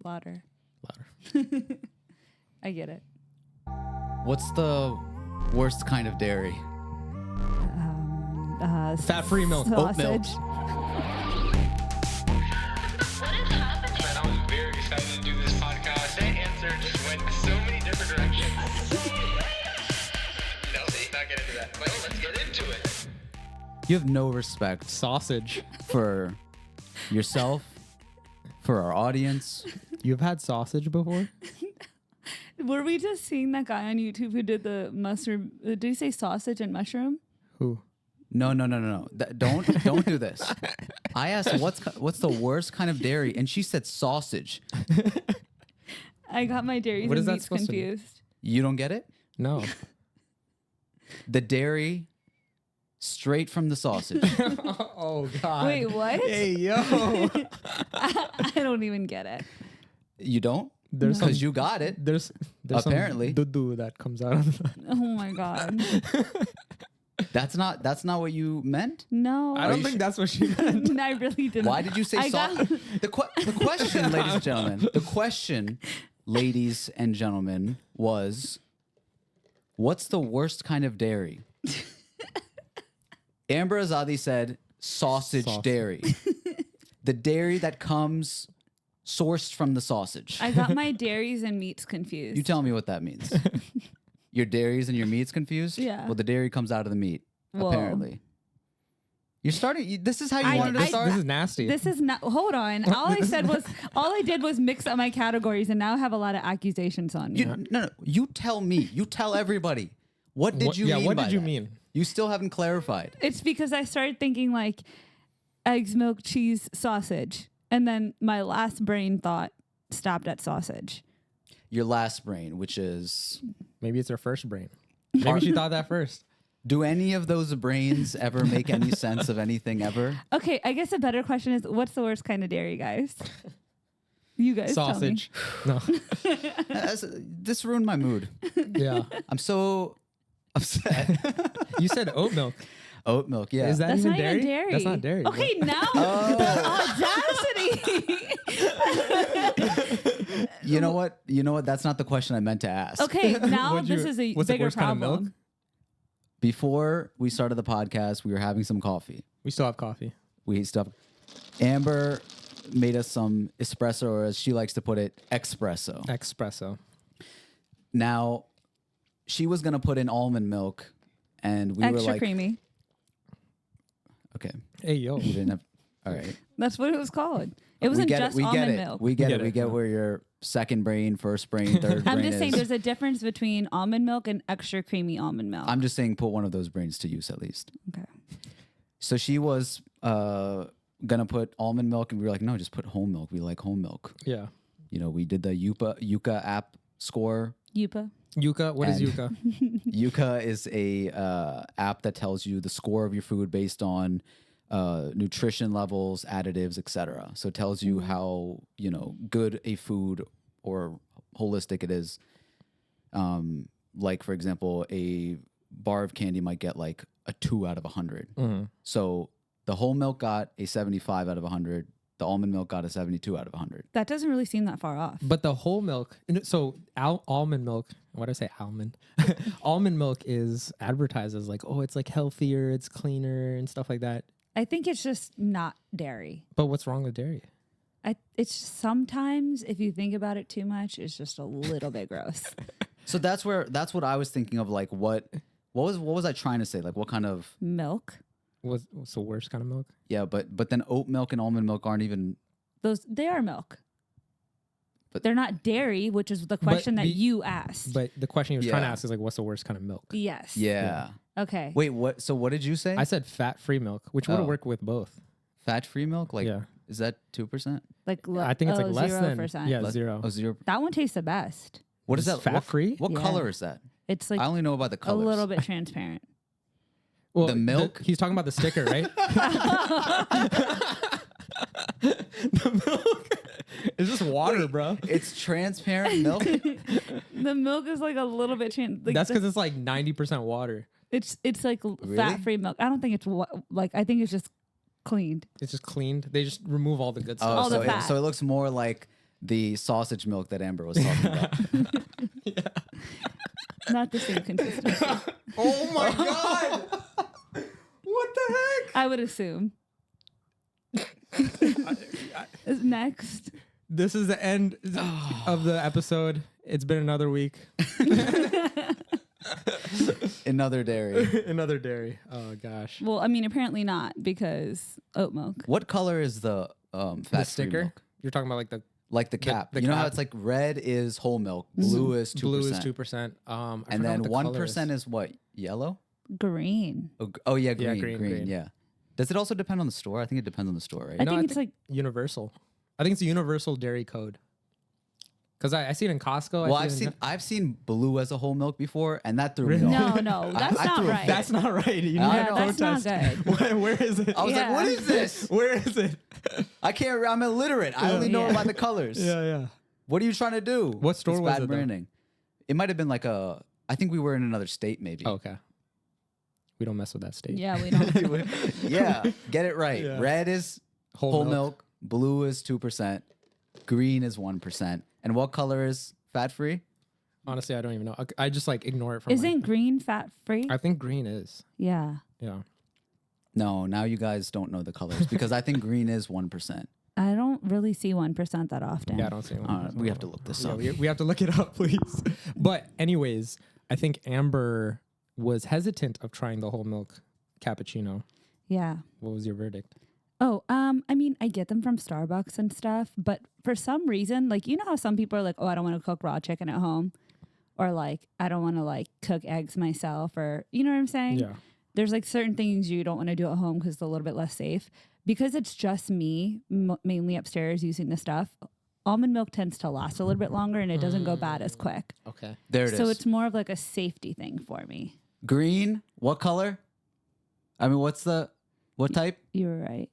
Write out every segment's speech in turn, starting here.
Louder. Louder. I get it. What's the worst kind of dairy? Fat-free milk. Oat milk. Sausage. What is happening? Man, I was very excited to do this podcast. That answer just went so many different directions. No, let's not get into that. But let's get into it. You have no respect Sausage. for yourself, for our audience. You've had sausage before? Were we just seeing that guy on YouTube who did the mushroom? Did he say sausage and mushroom? Who? No. Don't do this. I asked what's the worst kind of dairy, and she said sausage. I got my dairies What and is that meats supposed to be? confused. You don't get it? No. The dairy straight from the sausage. Oh, God. Wait, what? Hey, yo. I don't even get it. You don't? There's some, Because you got it. there's Apparently. some doo-doo that comes out of that. Oh my god. That's not what you meant? No. I don't think that's what she meant. I really didn't. Why did you say I got- sausage? The question, ladies and gentlemen, ladies and gentlemen, was what's the worst kind of dairy? Amber Azadi said sausage dairy. The dairy that comes sourced from the sausage. I got my dairies and meats confused. You tell me what that means. Your dairies and your meats confused? Yeah. Well, the dairy comes out of the meat, Whoa. apparently. You're starting. This is how you wanted to start. This is nasty. This is not. Hold on. All I did was mix up my categories, and now I have a lot of accusations on me. No. You tell me. You tell everybody. What did you mean? What by did you that? mean? You still haven't clarified. It's because I started thinking like eggs, milk, cheese, sausage, and then my last brain thought stopped at sausage. Your last brain, which is. Maybe it's her first brain. Maybe she thought that first. Do any of those brains ever make any sense of anything ever? Okay, I guess a better question is, what's the worst kind of dairy, guys? You guys Sausage. No. This ruined my mood. Yeah. I'm so upset. You said oat milk. Oat milk, yeah. Is that That's even not dairy? even dairy. That's not dairy. Okay, now the audacity. You know what? That's not the question I meant to ask. Okay, now What'd this you- is a what's the bigger worst kind of problem. milk? Before we started the podcast, we were having some coffee. We still have coffee. Amber made us some espresso, or as she likes to put it, espresso. Espresso. Now, she was gonna put in almond milk, and we were Extra like, creamy. okay, Hey, yo. you didn't have. All right, That's what it was called. It wasn't just almond milk. We get it. We it. get where your second brain, first brain, third brain I'm just saying is. there's a difference between almond milk and extra creamy almond milk. I'm just saying, put one of those brains to use at least. Okay. So she was gonna put almond milk, and we were like, no, just put whole milk. We like whole milk. Yeah. You know, we did the Yuka app score. Yupa. Yucca. What is And- yucca? Yuka is a app that tells you the score of your food based on nutrition levels, additives, etc. So it tells you how good a food or holistic it is. Like for example, a bar of candy might get like a 2 out of 100. So the whole milk got a 75 out of 100. The almond milk got a 72 out of 100. That doesn't really seem that far off. But the whole milk, so almond milk, why did I say almond? Almond milk is advertised as like, oh, it's like healthier, it's cleaner and stuff like that. I think it's just not dairy. But what's wrong with dairy? It's sometimes, if you think about it too much, it's just a little bit gross. So that's what I was thinking of. Like what was I trying to say? Like what kind of Milk. What's the worst kind of milk? yeah, but then oat milk and almond milk aren't even. They are milk. But- They're not dairy, which is the question that the- you asked. But the question he was trying to Yeah. ask is like, what's the worst kind of milk? yes. Yeah. Okay. Wait, what? So what did you say? I said fat-free milk, which would Oh. work with both. Fat-free milk? Like, Yeah. is that 2%? Like I think it's like less than 0%. yeah, 0. Oh, 0. That one tastes the best. What is It's that? fat-free? What Yeah. color is that? It's like I only know about the a colors. little bit transparent. Well, The milk? he's talking about the sticker, right? The milk. It's just water, bro. It's transparent milk. The milk is like a little bit That's because it's like 90% water. it's like fat-free milk. I don't think it's I think it's just cleaned. It's just cleaned. They just remove all the good Oh, stuff. All the so fat. so it looks more like the sausage milk that Amber was talking about. Not the same consistency. Oh my god! What the heck? I would assume. Next. This is the end of the episode. It's been another week. Another dairy. Another dairy. Oh gosh. Well, I mean, apparently not because oat milk. What color is the The fat-free sticker? milk? You're talking about like the Like the cap. the you know how cap. it's like red is whole milk, blue is 2%. blue is 2%. And then 1% is what? Yellow? Green. Oh yeah, green, green, green, green. yeah. Does it also depend on the store? I think it depends on the store, right? I No, think I it's think- like universal. I think it's a universal dairy code. Because I see it in Costco. Well, I see it in- I've seen blue as a whole milk before, and that threw me off. no, that's I not threw a right. That's not right. You need I to know. That's not protest. good. Where is it? I was like, Yeah. what is this? Where is it? I can't. I'm illiterate. I only know Yeah. by the colors. Yeah. What are you trying to do? What store It's was bad it, though? branding. It might have been like a. I think we were in another state, maybe. Oh, okay. We don't mess with that state. Yeah, we don't. Yeah, get it right. Yeah. Red is whole milk. Blue is 2%. Green is 1%. And what color is fat free? Honestly, I don't even know. I just like ignore it from Isn't green fat free? I think green is. Yeah. Yeah. No, now you guys don't know the colors because I think green is 1%. I don't really see 1% that often. Yeah, I don't see one. We have to look this Yeah, up. we have to look it up, please. But anyways, I think Amber was hesitant of trying the whole milk cappuccino. Yeah. What was your verdict? Oh, I mean, I get them from Starbucks and stuff, but for some reason, like, you know how some people are like, oh, I don't want to cook raw chicken at home, or like, I don't want to like cook eggs myself, or you know what I'm saying? Yeah. There's like certain things you don't want to do at home because it's a little bit less safe. Because it's just me, mainly upstairs using the stuff. Almond milk tends to last a little bit longer and it doesn't go bad as quick. Okay. There it is. So it's more of like a safety thing for me. Green, what color? I mean, what type? You were right.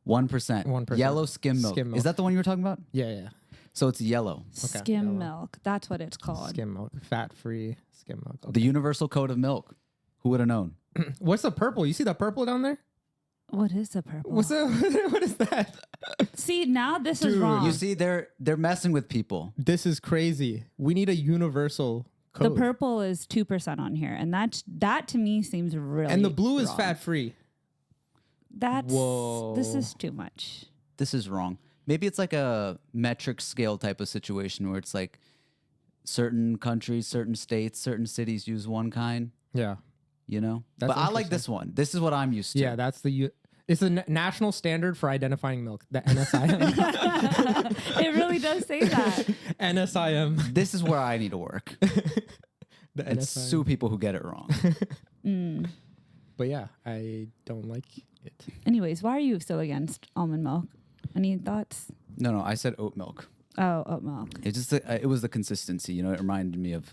1%. 1%. Yellow skim milk. Skim milk. Is that the one you were talking about? Yeah. So it's yellow. Okay, Skim yellow. milk. That's what it's called. Skim milk. Fat-free skim milk. Okay. The universal code of milk. Who would have known? What's the purple? You see the purple down there? What is the purple? What's that? What is that? See, now this is Dude, wrong. You see, they're messing with people. This is crazy. We need a universal the code. purple is 2% on here, and that to me seems really. And the blue is wrong. fat-free. That's Whoa. This is too much. This is wrong. Maybe it's like a metric scale type of situation where it's like certain countries, certain states, certain cities use one kind, Yeah. you know? That's But I like interesting. this one. This is what I'm used to. Yeah, that's it's the national standard for identifying milk. The NSIM. It really does say that. NSIM. This is where I need to work The and NSIM. sue people who get it wrong. But yeah, I don't like it. Anyways, why are you so against almond milk? Any thoughts? No, I said oat milk. Oh, oat milk. It just it was the consistency, you know. It reminded me of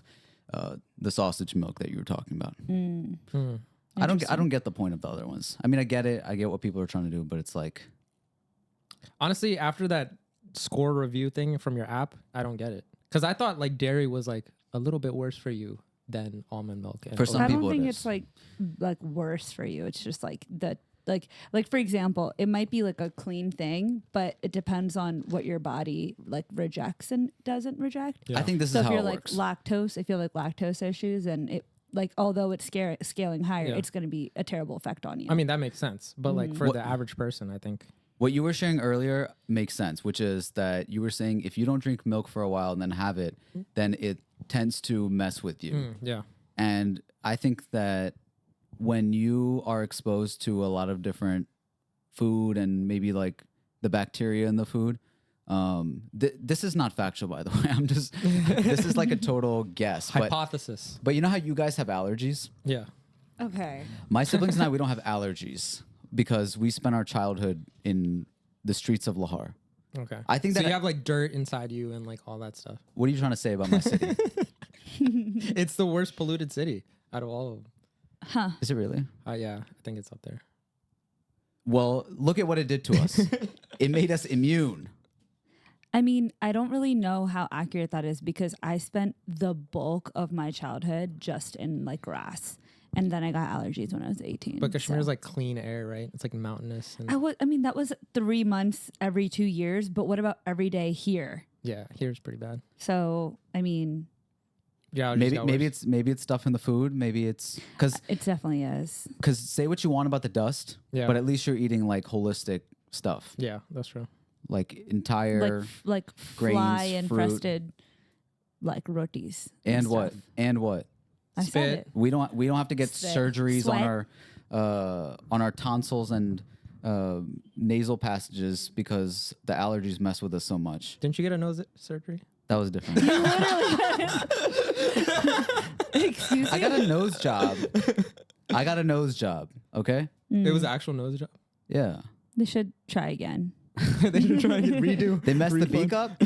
the sausage milk that you were talking about. I don't get the point of the other ones. I mean, I get it. I get what people are trying to do, but it's like Honestly, after that score review thing from your app, I don't get it. Because I thought like dairy was like a little bit worse for you than almond milk. And For oat some I milk. don't people it think is. it's like worse for you. It's just like the like for example, it might be like a clean thing, but it depends on what your body like rejects and doesn't reject. Yeah. I think this So is if how you're it like works. lactose, if you have like lactose issues, and it like although it's scaling higher, Yeah. it's going to be a terrible effect on you. I mean, that makes sense. But like for What- the average person, I think. What you were sharing earlier makes sense, which is that you were saying if you don't drink milk for a while and then have it, then it tends to mess with you. Yeah. And I think that when you are exposed to a lot of different food and maybe like the bacteria in the food, this is not factual, by the way. I'm just, this is like a total guess. Hypothesis. But you know how you guys have allergies? Yeah. okay. My siblings and I, we don't have allergies because we spent our childhood in the streets of Lahore. Okay. I think so that you have like dirt inside you and like all that stuff. What are you trying to say about my city? It's the worst polluted city out of all of them. Is it really? Yeah, I think it's up there. Well, look at what it did to us. It made us immune. I mean, I don't really know how accurate that is because I spent the bulk of my childhood just in like grass. And then I got allergies when I was 18. But Kashmir is so. like clean air, right? It's like mountainous. And I mean, that was 3 months every 2 years. But what about every day here? Yeah, here's pretty bad. So I mean, Yeah, Maybe it's stuff in the food. Maybe it's because it definitely is. say what you want about the dust, Yeah. but at least you're eating like holistic stuff, Yeah, that's true. like entire Like grains, fly fruit. infested like rotis. and what stuff. and what. I Spit. said it. We don't have to get Spit. surgeries Sweat. on our tonsils and nasal passages because the allergies mess with us so much. Didn't you get a nose surgery? That was different. Excuse I me. got a nose job. Okay. It was an actual nose job. Yeah. They should try again. They should try and redo. They messed the refund. beak up.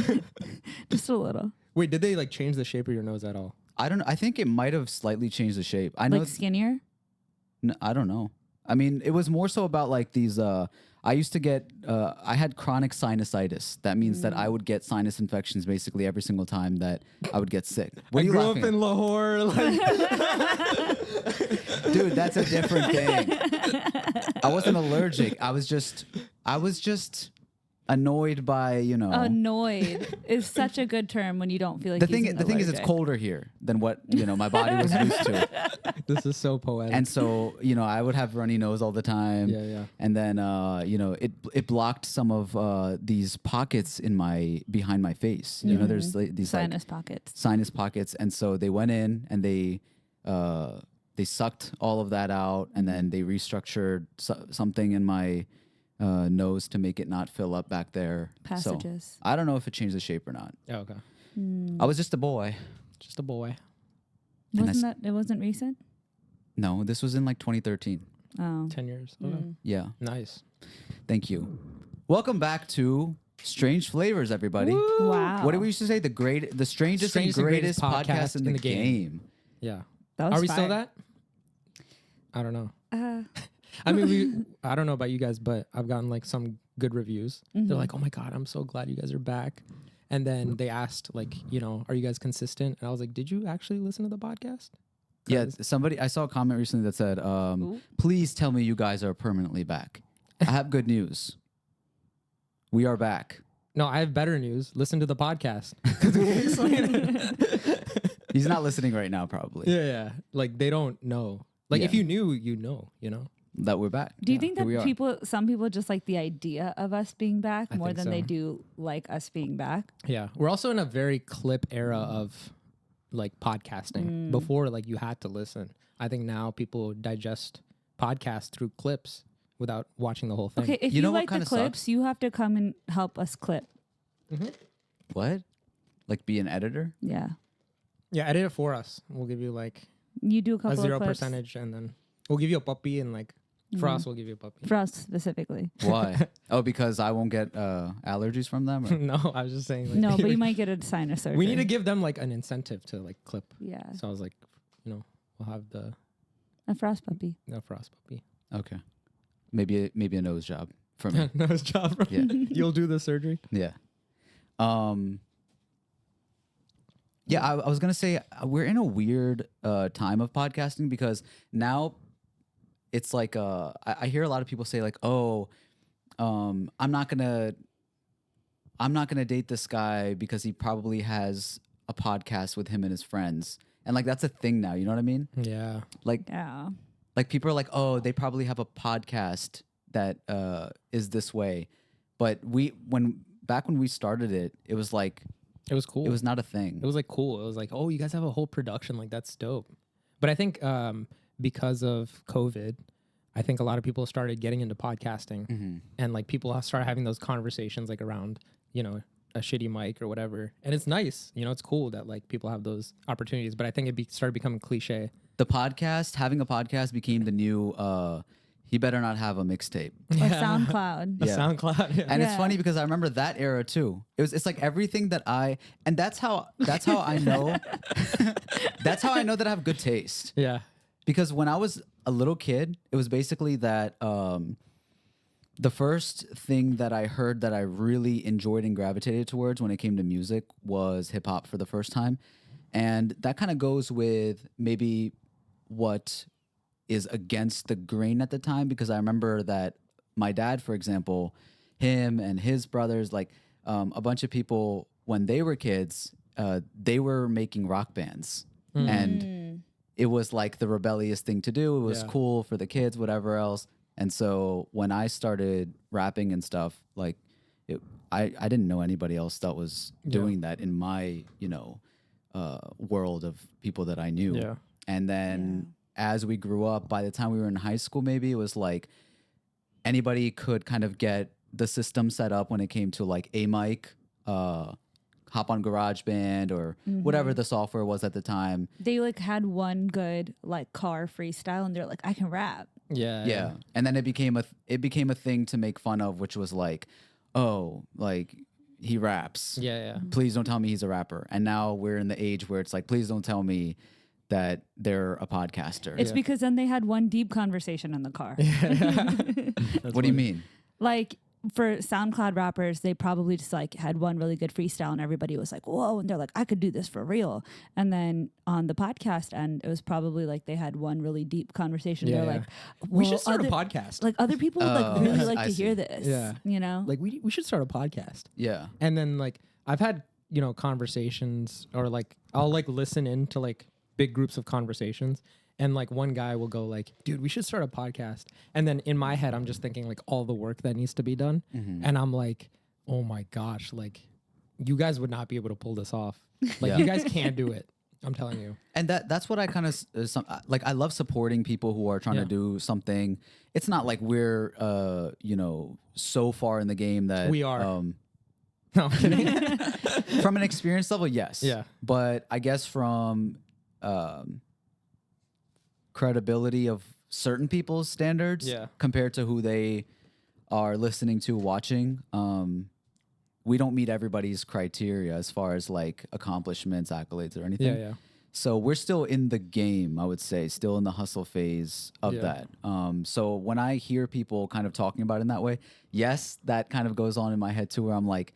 Just a little. Wait, did they like change the shape of your nose at all? I don't know. I think it might have slightly changed the shape. I know. Like skinnier? I don't know. I mean, it was more so about like these. I used to get. I had chronic sinusitis. That means that I would get sinus infections basically every single time that I would get sick. What I are you grew laughing up in at? Lahore. Like, Dude, that's a different thing. I wasn't allergic. I was just annoyed by, you know. Annoyed is such a good term when you don't feel like the thing using is it's allergic. colder here than what, you know, my body was used to. this is so poetic. And so, you know, I would have runny nose all the time. Yeah, yeah. And then you know, it blocked some of these pockets behind my face. You know, there's like, these Sinus pockets. sinus pockets, and so they went in and they sucked all of that out, and then they restructured something in my nose to make it not fill up back there. Passages. So, I don't know if it changed the shape or not. Oh, okay. I was just a boy. Just a boy. And It wasn't recent? No, this was in like 2013. Oh. 10 years. Okay. Yeah. Nice. Thank you. Welcome back to Strange Flavors, everybody. Wow. What did we used to say? The strangest and greatest podcast in the game. Yeah. That was Are we still fire. that? I don't know. Uh, I mean, I don't know about you guys, but I've gotten like some good reviews. They're like, "Oh my god, I'm so glad you guys are back." And then they asked, like, you know, "Are you guys consistent?" And I was like, "Did you actually listen to the podcast?" Yeah, I saw a comment recently that said, please tell me you guys are permanently back. I have good news. We are back. No, I have better news. Listen to the podcast. He's not listening right now, probably, Yeah. Like they don't know. Like if Yeah. you knew, you know. that we're back. do you think Here we that are. some people just like the idea of us being back I more think than they so. do like us being back? Yeah. We're also in a very clip era of like podcasting. Before, like you had to listen. I think now people digest podcasts through clips without watching the whole thing. Okay, if You you, know what like the kinda clips, sucks? you have to come and help us clip. What? Like be an editor? Yeah. Yeah, edit it for us. We'll give you like You do a a couple 0% of clips and then we'll give you a puppy and like for us we'll give you a puppy. for us specifically. Why? Oh, because I won't get allergies from them? Or? No, I was just saying like No, but you might get a sinus surgery. we need to give them like an incentive to like clip. Yeah. So I was like, you know, we'll have the A frost puppy. for us puppy. Okay. Maybe a nose job for me. Nose job. Yeah. You'll do the surgery. Yeah. Yeah, I was gonna say we're in a weird time of podcasting because now it's like I hear a lot of people say like, oh, I'm not gonna date this guy because he probably has a podcast with him and his friends, and like that's a thing now. You know what I mean? Yeah. Like Yeah. people are like, oh, they probably have a podcast that is this way, but back when we started it, it was like It was cool. it was not a thing. It was like cool. It was like, oh, you guys have a whole production. Like that's dope. But I think because of COVID, I think a lot of people started getting into podcasting, and like people started having those conversations like around, you know, a shitty mic or whatever. And it's nice, you know, it's cool that like people have those opportunities. But I think it started becoming cliche. Having a podcast became the new. He better not have a mixtape. Or SoundCloud. A Yeah. SoundCloud. Yeah. And it's Yeah. funny because I remember that era too. It's like everything that and that's how I know that's how I know that I have good taste. Yeah. Because when I was a little kid, it was basically that the first thing that I heard that I really enjoyed and gravitated towards when it came to music was hip hop for the first time. And that kind of goes with maybe what is against the grain at the time, because I remember that my dad, for example, him and his brothers, like a bunch of people when they were kids, they were making rock bands, and it was like the rebellious thing to do. It was Yeah. cool for the kids, whatever else. And so when I started rapping and stuff, like I didn't know anybody else that was doing that in my, world of people that I knew. Yeah. And then as we grew up, by the time we were in high school, maybe it was like anybody could kind of get the system set up when it came to like a mic, hop on GarageBand or whatever the software was at the time. They like had one good like car freestyle, and they're like, I can rap. Yeah. And then it became a thing to make fun of, which was like, oh, like he raps. Yeah. Please don't tell me he's a rapper. And now we're in the age where it's like, please don't tell me that they're a podcaster. It's because then they had one deep conversation in the car. What do you mean? Like for SoundCloud rappers, they probably just like had one really good freestyle and everybody was like, whoa. And they're like, I could do this for real. And then on the podcast end, it was probably like they had one really deep conversation. Yeah, They're yeah. like, We well, should start other, a podcast. like other people would like really like I to hear see. this. Yeah. You know? Like we should start a podcast. Yeah. And then like I've had, conversations, or like I'll like listen into like big groups of conversations, and like one guy will go like, dude, we should start a podcast. And then in my head, I'm just thinking like all the work that needs to be done. And I'm like, oh my gosh, like you guys would not be able to pull this off. Like Yeah. you guys can't do it. I'm telling you. And that's what I kind of like. I love supporting people who are trying to do something. It's not like we're so far in the game that We are. No, I'm kidding. from an experience level, yes. Yeah. But I guess from credibility of certain people's standards compared to who they are listening to, watching, we don't meet everybody's criteria as far as like accomplishments, accolades, or anything. Yeah. So we're still in the game, I would say, still in the hustle phase of that. So when I hear people kind of talking about it in that way, yes, that kind of goes on in my head too, where I'm like,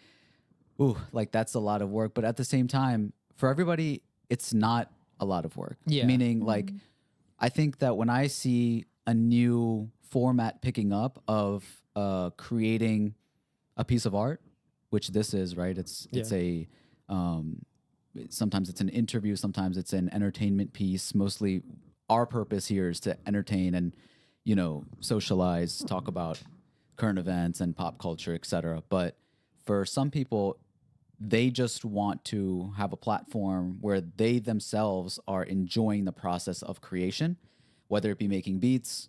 ooh, like that's a lot of work. But at the same time, for everybody, it's not a lot of work. Yeah. Meaning, like, I think that when I see a new format picking up of creating a piece of art, which this is, right? It's a sometimes it's an interview, sometimes it's an entertainment piece. Mostly our purpose here is to entertain and, socialize, talk about current events and pop culture, etc. But for some people, they just want to have a platform where they themselves are enjoying the process of creation, whether it be making beats,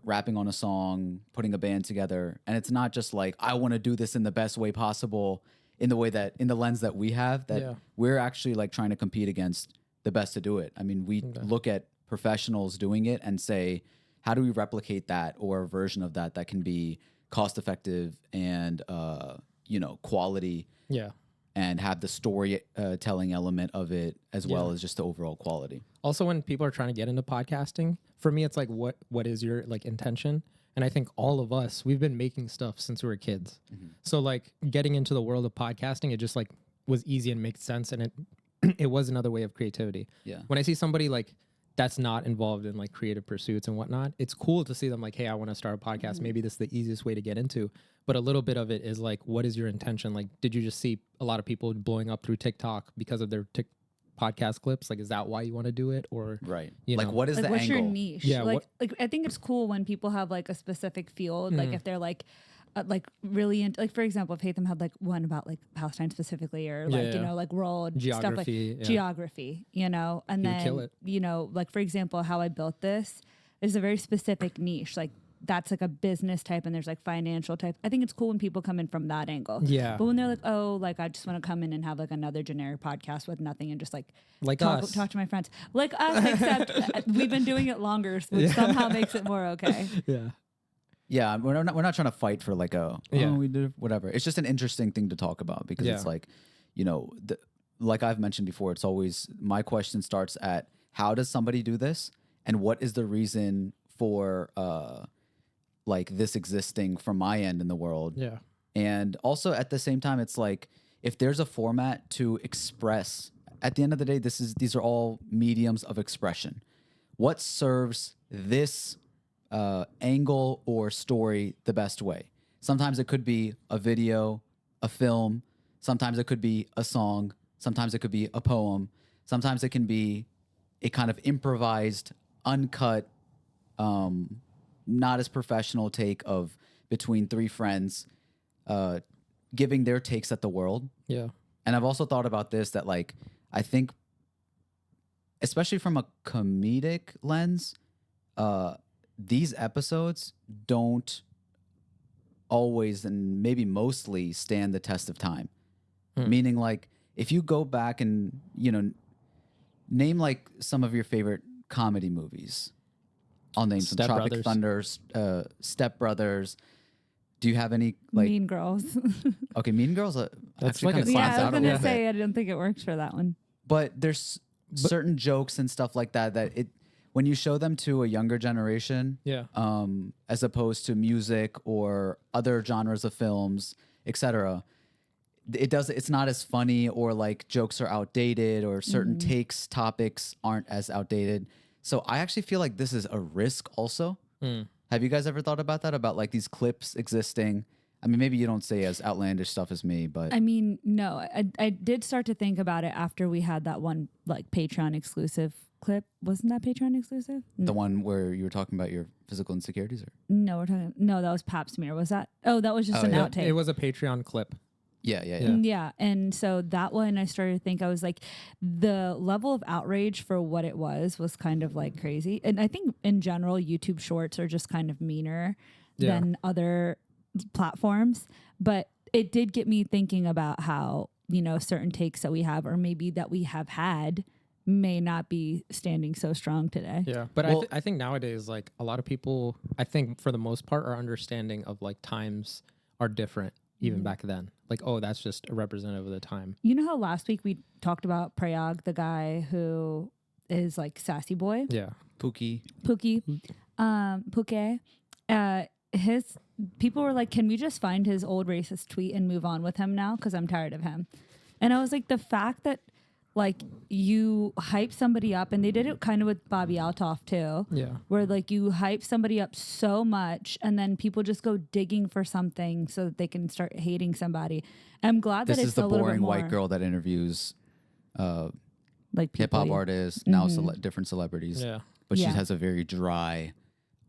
rapping on a song, putting a band together. And it's not just like, I want to do this in the best way possible, in the lens that we have, that we're actually like trying to compete against the best to do it. I mean, we look at professionals doing it and say, how do we replicate that, or a version of that that can be cost effective and, quality, and have the story telling element of it as well as just the overall quality. Also, when people are trying to get into podcasting, for me, it's like, what is your like intention? And I think all of us, we've been making stuff since we were kids. So like getting into the world of podcasting, it just like was easy and makes sense. And it was another way of creativity. Yeah. When I see somebody like that's not involved in like creative pursuits and whatnot, it's cool to see them like, hey, I want to start a podcast. Maybe this is the easiest way to get into. But a little bit of it is like, what is your intention? Like, did you just see a lot of people blowing up through TikTok because of their podcast clips? Like, is that why you want to do it? Or Right. you Like, know? what is like the what's angle? your niche? Yeah, like I think it's cool when people have like a specific field, like if they're like really into, like for example, if Hatham had like one about like Palestine specifically, or like like world stuff, like Geography, geography, and He would then kill it. like for example, how I built this is a very specific niche, like that's like a business type, and there's like financial type. I think it's cool when people come in from that angle. Yeah. But when they're like, oh, like I just want to come in and have like another generic podcast with nothing and just like us. talk to my friends, like us, except we've been doing it longer, which somehow makes it more okay. Yeah. Yeah, we're not trying to fight for like we did whatever. It's just an interesting thing to talk about because it's like, like I've mentioned before, it's always my question starts at how does somebody do this, and what is the reason for like this existing from my end in the world. Yeah. And also at the same time, it's like if there's a format to express, at the end of the day, these are all mediums of expression. What serves this angle or story the best way? Sometimes it could be a video, a film. Sometimes it could be a song. Sometimes it could be a poem. Sometimes it can be a kind of improvised, uncut, not as professional take of between three friends giving their takes at the world. Yeah. And I've also thought about this, that like, I think, especially from a comedic lens, these episodes don't always and maybe mostly stand the test of time. Meaning, like, if you go back and, you know, name like some of your favorite comedy movies. I'll name some: Step Tropic Brothers. Thunder, Step Brothers. Do you have any like Mean Girls. Okay, Mean Girls? That's actually like a kinda Yeah, stands I was out a gonna little bit. say I don't think it works for that one. But there's certain jokes and stuff like that that it when you show them to a younger generation, Yeah. as opposed to music or other genres of films, etc. It's not as funny, or like jokes are outdated, or certain takes, topics aren't as outdated. So I actually feel like this is a risk also. Have you guys ever thought about that? About like these clips existing? I mean, maybe you don't say as outlandish stuff as me, but I mean, no, I did start to think about it after we had that one like Patreon exclusive clip. Wasn't that Patreon exclusive? the one where you were talking about your physical insecurities, or No, that was Pap Smear. Was that? Oh, that was just an yeah. outtake. It was a Patreon clip. yeah. Yeah. And so that one, I started to think, I was like, the level of outrage for what it was kind of like crazy. And I think in general, YouTube shorts are just kind of meaner than other platforms. But it did get me thinking about how, you know, certain takes that we have, or maybe that we have had, may not be standing so strong today. Yeah. But Well- I think nowadays, like, a lot of people, I think for the most part, our understanding of like times are different even back then. Like, oh, that's just a representative of the time. You know how last week we talked about Prayag, the guy who is like sassy boy? Yeah. Pookie. Pookie, Puke, his people were like, can we just find his old racist tweet and move on with him now? Because I'm tired of him. And I was like, the fact that like you hype somebody up, and they did it kind of with Bobby Altoff too, Yeah. where like you hype somebody up so much and then people just go digging for something so that they can start hating somebody. I'm glad This that is it's the a little bit boring more white girl that interviews like hip people hop you- artists, now different celebrities. Yeah. But Yeah. she has a very dry,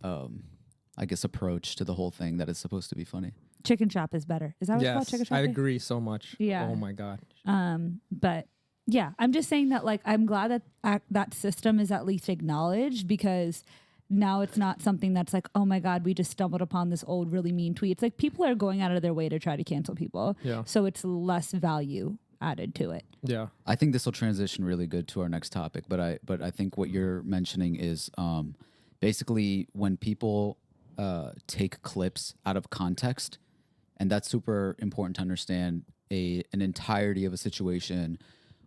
I guess, approach to the whole thing that is supposed to be funny. Chicken Shop is better. Is that what it's called? Yes. Chicken Shop? I agree so much. Yeah. Oh my God. But yeah, I'm just saying that like I'm glad that that system is at least acknowledged, because now it's not something that's like, oh my God, we just stumbled upon this old really mean tweet. It's like people are going out of their way to try to cancel people. Yeah. So it's less value added to it. Yeah. I think this will transition really good to our next topic, but I think what you're mentioning is basically when people take clips out of context, and that's super important to understand an entirety of a situation,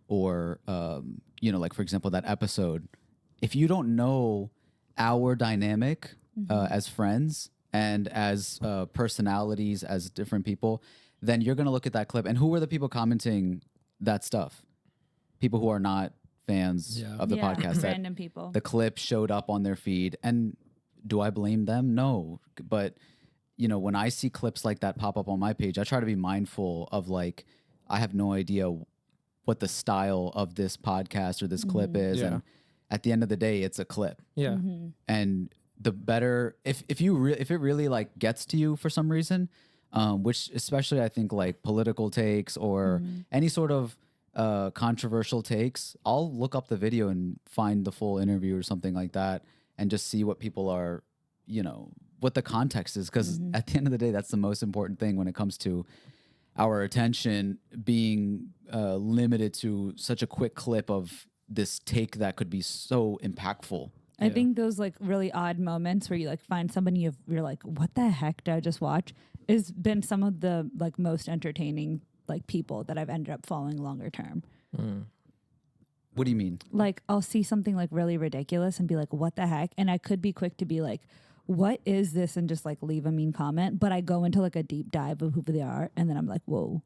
or you know, like for example, that episode. If you don't know our dynamic as friends and as personalities, as different people, then you're gonna look at that clip, and who were the people commenting that stuff? People who are not fans of the podcast. That Random people. the clip showed up on their feed, and do I blame them? No, but you know, when I see clips like that pop up on my page, I try to be mindful of like, I have no idea what the style of this podcast or this clip is, Yeah. and at the end of the day, it's a clip. Yeah. And the better, if it really like gets to you for some reason, which especially I think like political takes or any sort of controversial takes, I'll look up the video and find the full interview or something like that, and just see what people are, you know, what the context is, because at the end of the day, that's the most important thing when it comes to our attention being limited to such a quick clip of this take that could be so impactful. I think those like really odd moments where you like find somebody you're like, what the heck did I just watch? Has been some of the like most entertaining like people that I've ended up following longer term. What do you mean? Like I'll see something like really ridiculous and be like, what the heck? And I could be quick to be like, what is this? And just like leave a mean comment. But I go into like a deep dive of who they are. And then I'm like, whoa,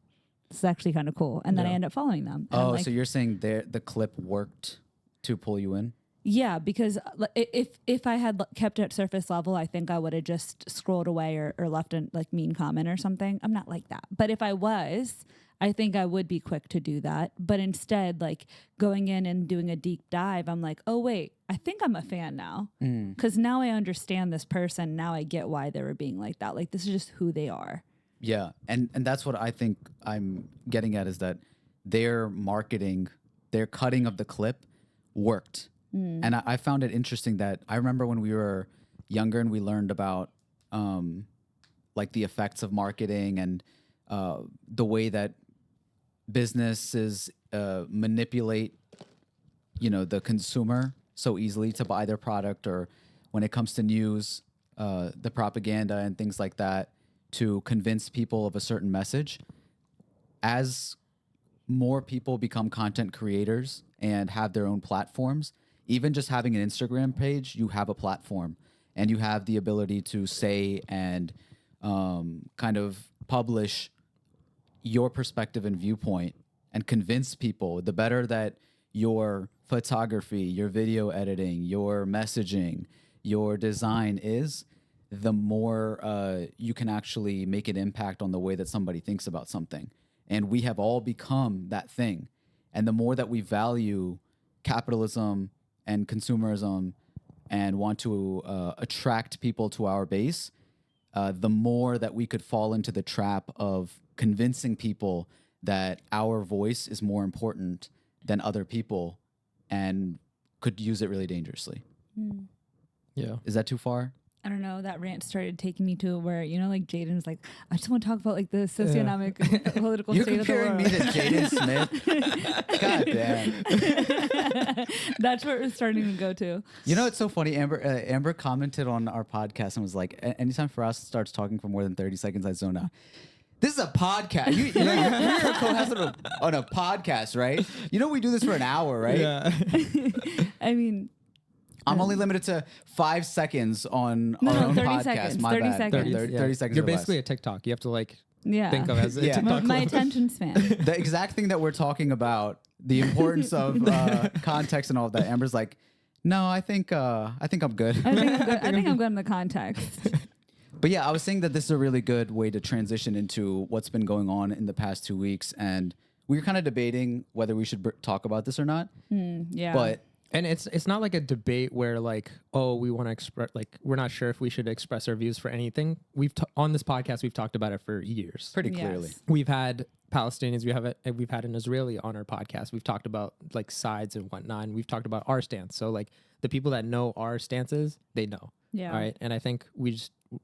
this is actually kind of cool. And then I end up following them. And I'm Oh, like, so you're saying the clip worked to pull you in? yeah, because if I had kept it surface level, I think I would have just scrolled away or left a like mean comment or something. I'm not like that. But if I was, I think I would be quick to do that. But instead, like going in and doing a deep dive, I'm like, oh, wait, I think I'm a fan now. Because now I understand this person. Now I get why they were being like that. Like, this is just who they are. Yeah. And that's what I think I'm getting at is that their marketing, their cutting of the clip worked. And I found it interesting that I remember when we were younger and we learned about like the effects of marketing and the way that businesses manipulate, the consumer so easily to buy their product, or when it comes to news, the propaganda and things like that to convince people of a certain message. As more people become content creators and have their own platforms, even just having an Instagram page, you have a platform and you have the ability to say and kind of publish your perspective and viewpoint and convince people. The better that your photography, your video editing, your messaging, your design is, the more you can actually make an impact on the way that somebody thinks about something. And we have all become that thing. And the more that we value capitalism and consumerism and want to attract people to our base, the more that we could fall into the trap of convincing people that our voice is more important than other people and could use it really dangerously. Yeah. Is that too far? I don't know. That rant started taking me to where, like Jaden's like, I just want to talk about like the socioeconomic political You're state of the comparing world. me to Jaden Smith? God damn. That's where it's starting to go to. It's so funny. Amber commented on our podcast and was like, anytime Faraz starts talking for more than 30 seconds, I zone out. This is a podcast. You're a co-host on a podcast, right? We do this for an hour, right? Yeah. I mean, I'm only limited to 5 seconds on No, our own 30 podcast. seconds, My 30 bad. seconds. 30 seconds. You're or less. basically a TikTok. You have to yeah. think of as a Yeah. TikTok. My clip. attention span. The exact thing that we're talking about, the importance of context and all of that. Amber's like, no, I think I'm good. I think I'm good in the context. But yeah, I was saying that this is a really good way to transition into what's been going on in the past 2 weeks, and we were kind of debating whether we should talk about this or not. Yeah. But And it's not like a debate where like, oh, we want to express, like, we're not sure if we should express our views for anything. On this podcast, we've talked about it for years. pretty clearly. Yes. We've had Palestinians, we've had an Israeli on our podcast. We've talked about like sides and whatnot, and we've talked about our stance. So like the people that know our stances, they know. Yeah. All right. And I think we're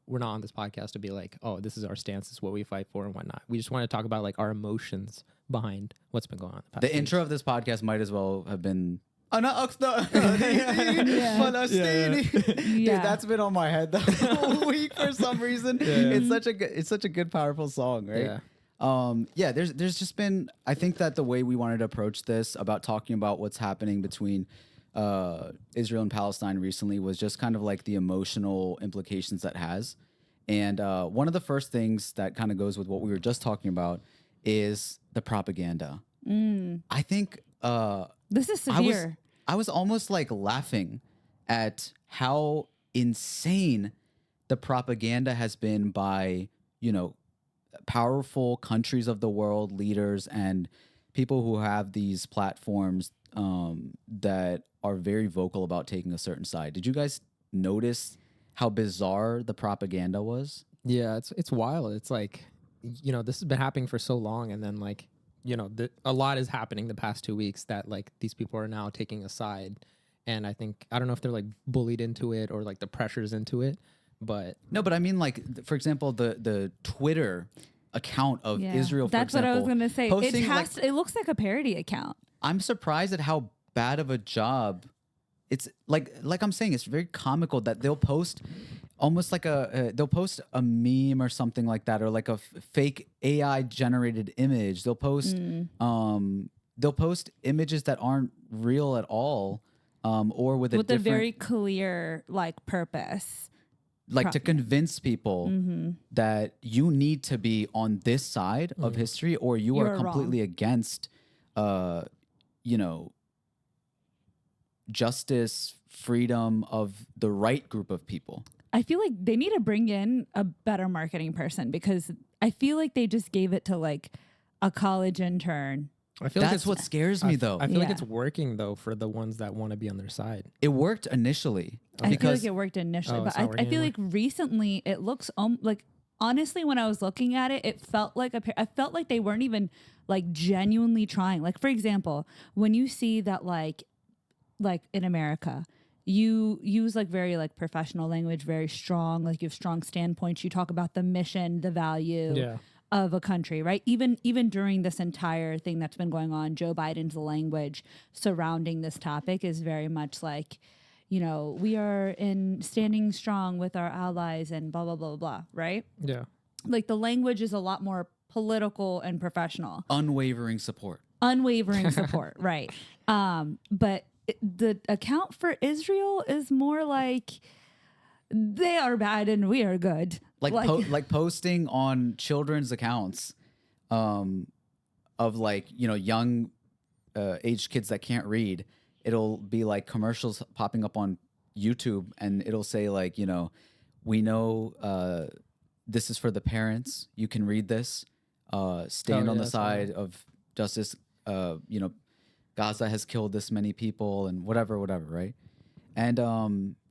not on this podcast to be like, oh, this is our stance, this is what we fight for and whatnot. We just want to talk about like our emotions behind what's been going on. The intro of this podcast might as well have been Yeah. Dude, that's been on my head the whole week for some reason. It's such a good, powerful song, right? Yeah. There's just been, I think that the way we wanted to approach this about talking about what's happening between Israel and Palestine recently was just kind of like the emotional implications that has. And one of the first things that kind of goes with what we were just talking about is the propaganda. I think This is severe. I was almost like laughing at how insane the propaganda has been by, powerful countries of the world, leaders, and people who have these platforms that are very vocal about taking a certain side. Did you guys notice how bizarre the propaganda was? Yeah, it's wild. It's like, this has been happening for so long, and then like, a lot is happening the past 2 weeks that like these people are now taking a side. And I don't know if they're like bullied into it or like the pressures into it, but No, but I mean, like, for example, the Twitter account of Israel, for That's example, what I was going to say. posting, It looks like a parody account. I'm surprised at how bad of a job it's like I'm saying, it's very comical that they'll post almost like they'll post a meme or something like that, or like a fake AI generated image. They'll post images that aren't real at all, or with a very clear like purpose. Like to convince people that you need to be on this side of history, or you are You're completely against, justice, freedom of the right group of people. I feel like they need to bring in a better marketing person, because I feel like they just gave it to like a college intern. I feel like That's it's what scares me, though. I feel like Yeah. it's working though for the ones that want to be on their side. It worked initially I feel because like it worked initially, Oh, but it's not I working feel like recently it looks like honestly, when I was looking at it, it felt like I felt like they weren't even like genuinely trying. Like for example, when you see that like in America, you use like very like professional language, very strong, like you have strong standpoints. You talk about the mission, the value. Yeah. Of a country, right? Even during this entire thing that's been going on, Joe Biden's language surrounding this topic is very much like, you know, we are in standing strong with our allies and blah blah blah blah, right? Yeah. Like the language is a lot more political and professional, unwavering support. unwavering support, right? But the account for Israel is more like they are bad and we are good. Like posting on children's accounts of like, you know, young aged kids that can't read. It'll be like commercials popping up on YouTube and it'll say like, you know, we know this is for the parents. You can read this. Stand on the side of justice. You know, Gaza has killed this many people and whatever, right? And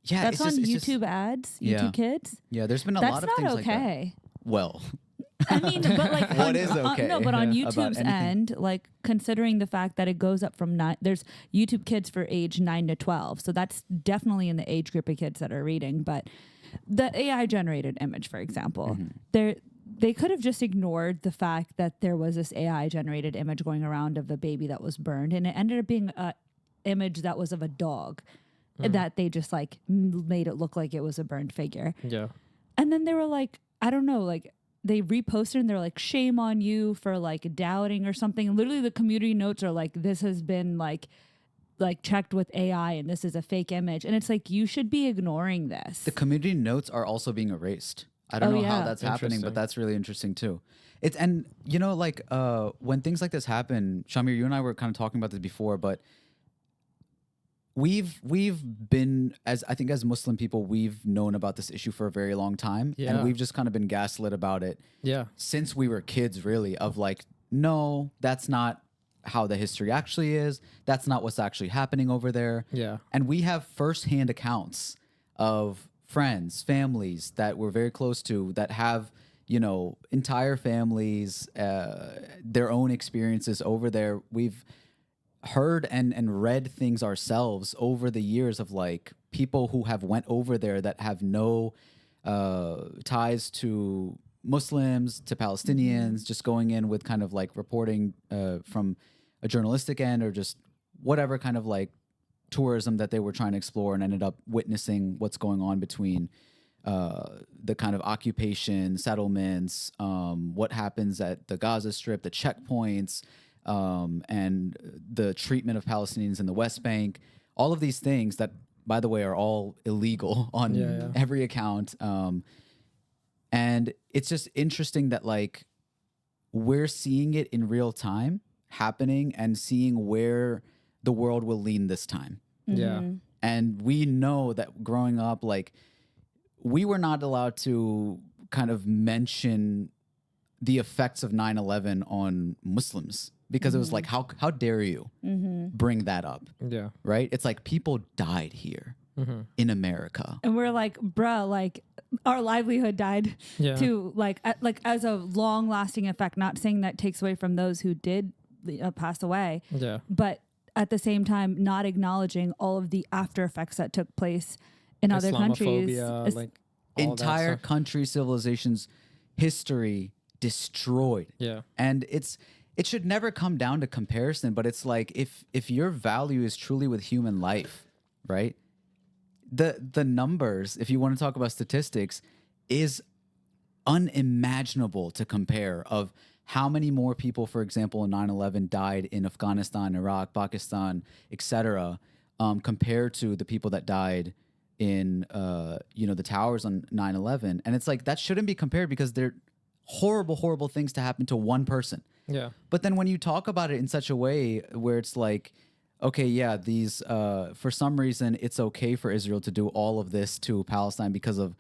yeah, that's on it's YouTube just, ads, yeah. YouTube Kids. Yeah, there's been a That's lot of not things like that. okay. Well, I mean, but like What is okay no, but on about YouTube's anything? end, like considering the fact that it goes up from there's YouTube Kids for age 9 to 12, so that's definitely in the age group of kids that are reading. But the AI generated image, for example, they could have just ignored the fact that there was this AI generated image going around of a baby that was burned, and it ended up being a image that was of a dog that they just like made it look like it was a burned figure. Yeah. And then they were like, I don't know, like they reposted and they're like, shame on you for like doubting or something. And literally the community notes are like, this has been like checked with AI and this is a fake image. And it's like, you should be ignoring this. the community notes are also being erased. I don't know how yeah. that's happening, but Interesting. that's really interesting too. It's and you know like when things like this happen, Shamir, you and I were kind of talking about this before, but we've been as I think as Muslim people, we've known about this issue for a very long time, Yeah. and we've just kind of been gaslit about it Yeah. since we were kids, really. Of like, no, that's not how the history actually is. That's not what's actually happening over there. Yeah. And we have firsthand accounts of friends, families that we're very close to that have, you know, entire families, their own experiences over there. We've heard and read things ourselves over the years of like people who have went over there that have no ties to Muslims, to Palestinians, just going in with kind of like reporting from a journalistic end or just whatever kind of like tourism that they were trying to explore, and ended up witnessing what's going on between the kind of occupation, settlements, what happens at the Gaza Strip, the checkpoints, and the treatment of Palestinians in the West Bank. All of these things that, by the way, are all illegal on every account. And it's just interesting that like we're seeing it in real time happening and seeing where the world will lean this time. Yeah. And we know that growing up, like we were not allowed to kind of mention the effects of 9/11 on Muslims because it was like, how dare you bring that up? Yeah. Right? It's like people died here in America. And we're like, bruh, like our livelihood died Yeah. too, like as a long lasting effect. Not saying that takes away from those who did pass away, Yeah. but at the same time, not acknowledging all of the after effects that took place in other countries. Islamophobia, like all that Entire stuff. country, civilizations, history destroyed. Yeah. And it should never come down to comparison, but it's like if your value is truly with human life, right? The numbers, if you want to talk about statistics, is unimaginable to compare of how many more people, for example, in 9/11 died in Afghanistan, Iraq, Pakistan, etc., compared to the people that died in the towers on 9/11. And it's like that shouldn't be compared because they're horrible things to happen to one person. Yeah. But then when you talk about it in such a way where it's like, okay, yeah, these for some reason it's okay for Israel to do all of this to Palestine because of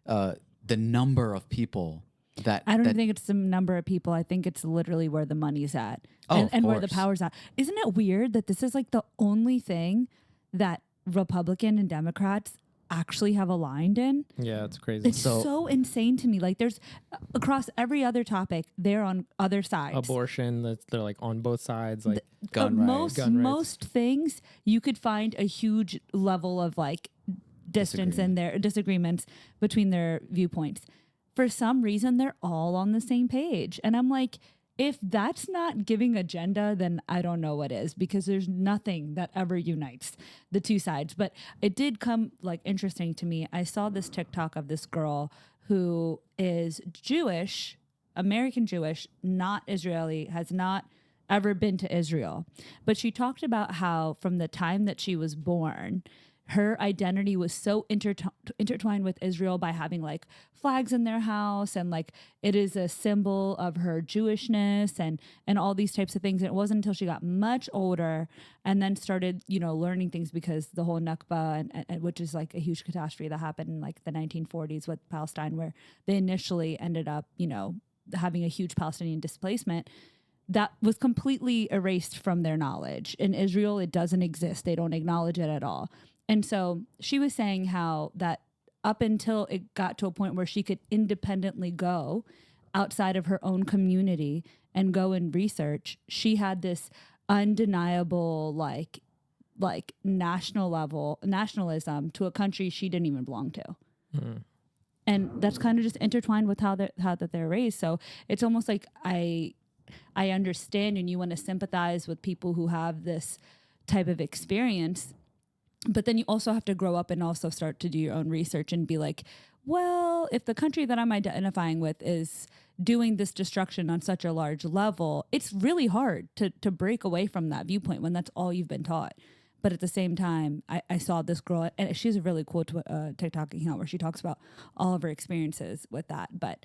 the number of people That I don't that, think it's the number of people. I think it's literally where the money's at Oh, and of where the course. power's at. Isn't it weird that this is like the only thing that Republican and Democrats actually have aligned in? Yeah, it's crazy. It's so insane to me. Like there's across every other topic, they're on other sides. Abortion, they're like on both sides. Like gun rights. Gun rights. Most things you could find a huge level of like distance in their disagreements between their viewpoints. For some reason, they're all on the same page. And I'm like, if that's not giving agenda, then I don't know what is, because there's nothing that ever unites the two sides. But it did come like interesting to me. I saw this TikTok of this girl who is Jewish, American Jewish, not Israeli, has not ever been to Israel. But she talked about how from the time that she was born, her identity was so intertwined with Israel by having like flags in their house, and like it is a symbol of her Jewishness and all these types of things. And it wasn't until she got much older and then started, learning things, because the whole Nakba, and which is like a huge catastrophe that happened in like the 1940s with Palestine, where they initially ended up, having a huge Palestinian displacement. That was completely erased from their knowledge. In Israel, it doesn't exist. They don't acknowledge it at all. And so she was saying how that up until it got to a point where she could independently go outside of her own community and go and research, she had this undeniable like nationalism to a country she didn't even belong to. And that's kind of just intertwined with how that they're raised. So it's almost like I understand, and you want to sympathize with people who have this type of experience. But then you also have to grow up and also start to do your own research and be like, well, if the country that I'm identifying with is doing this destruction on such a large level, it's really hard to break away from that viewpoint when that's all you've been taught. But at the same time, I saw this girl, and she's a really cool TikTok account where she talks about all of her experiences with that. But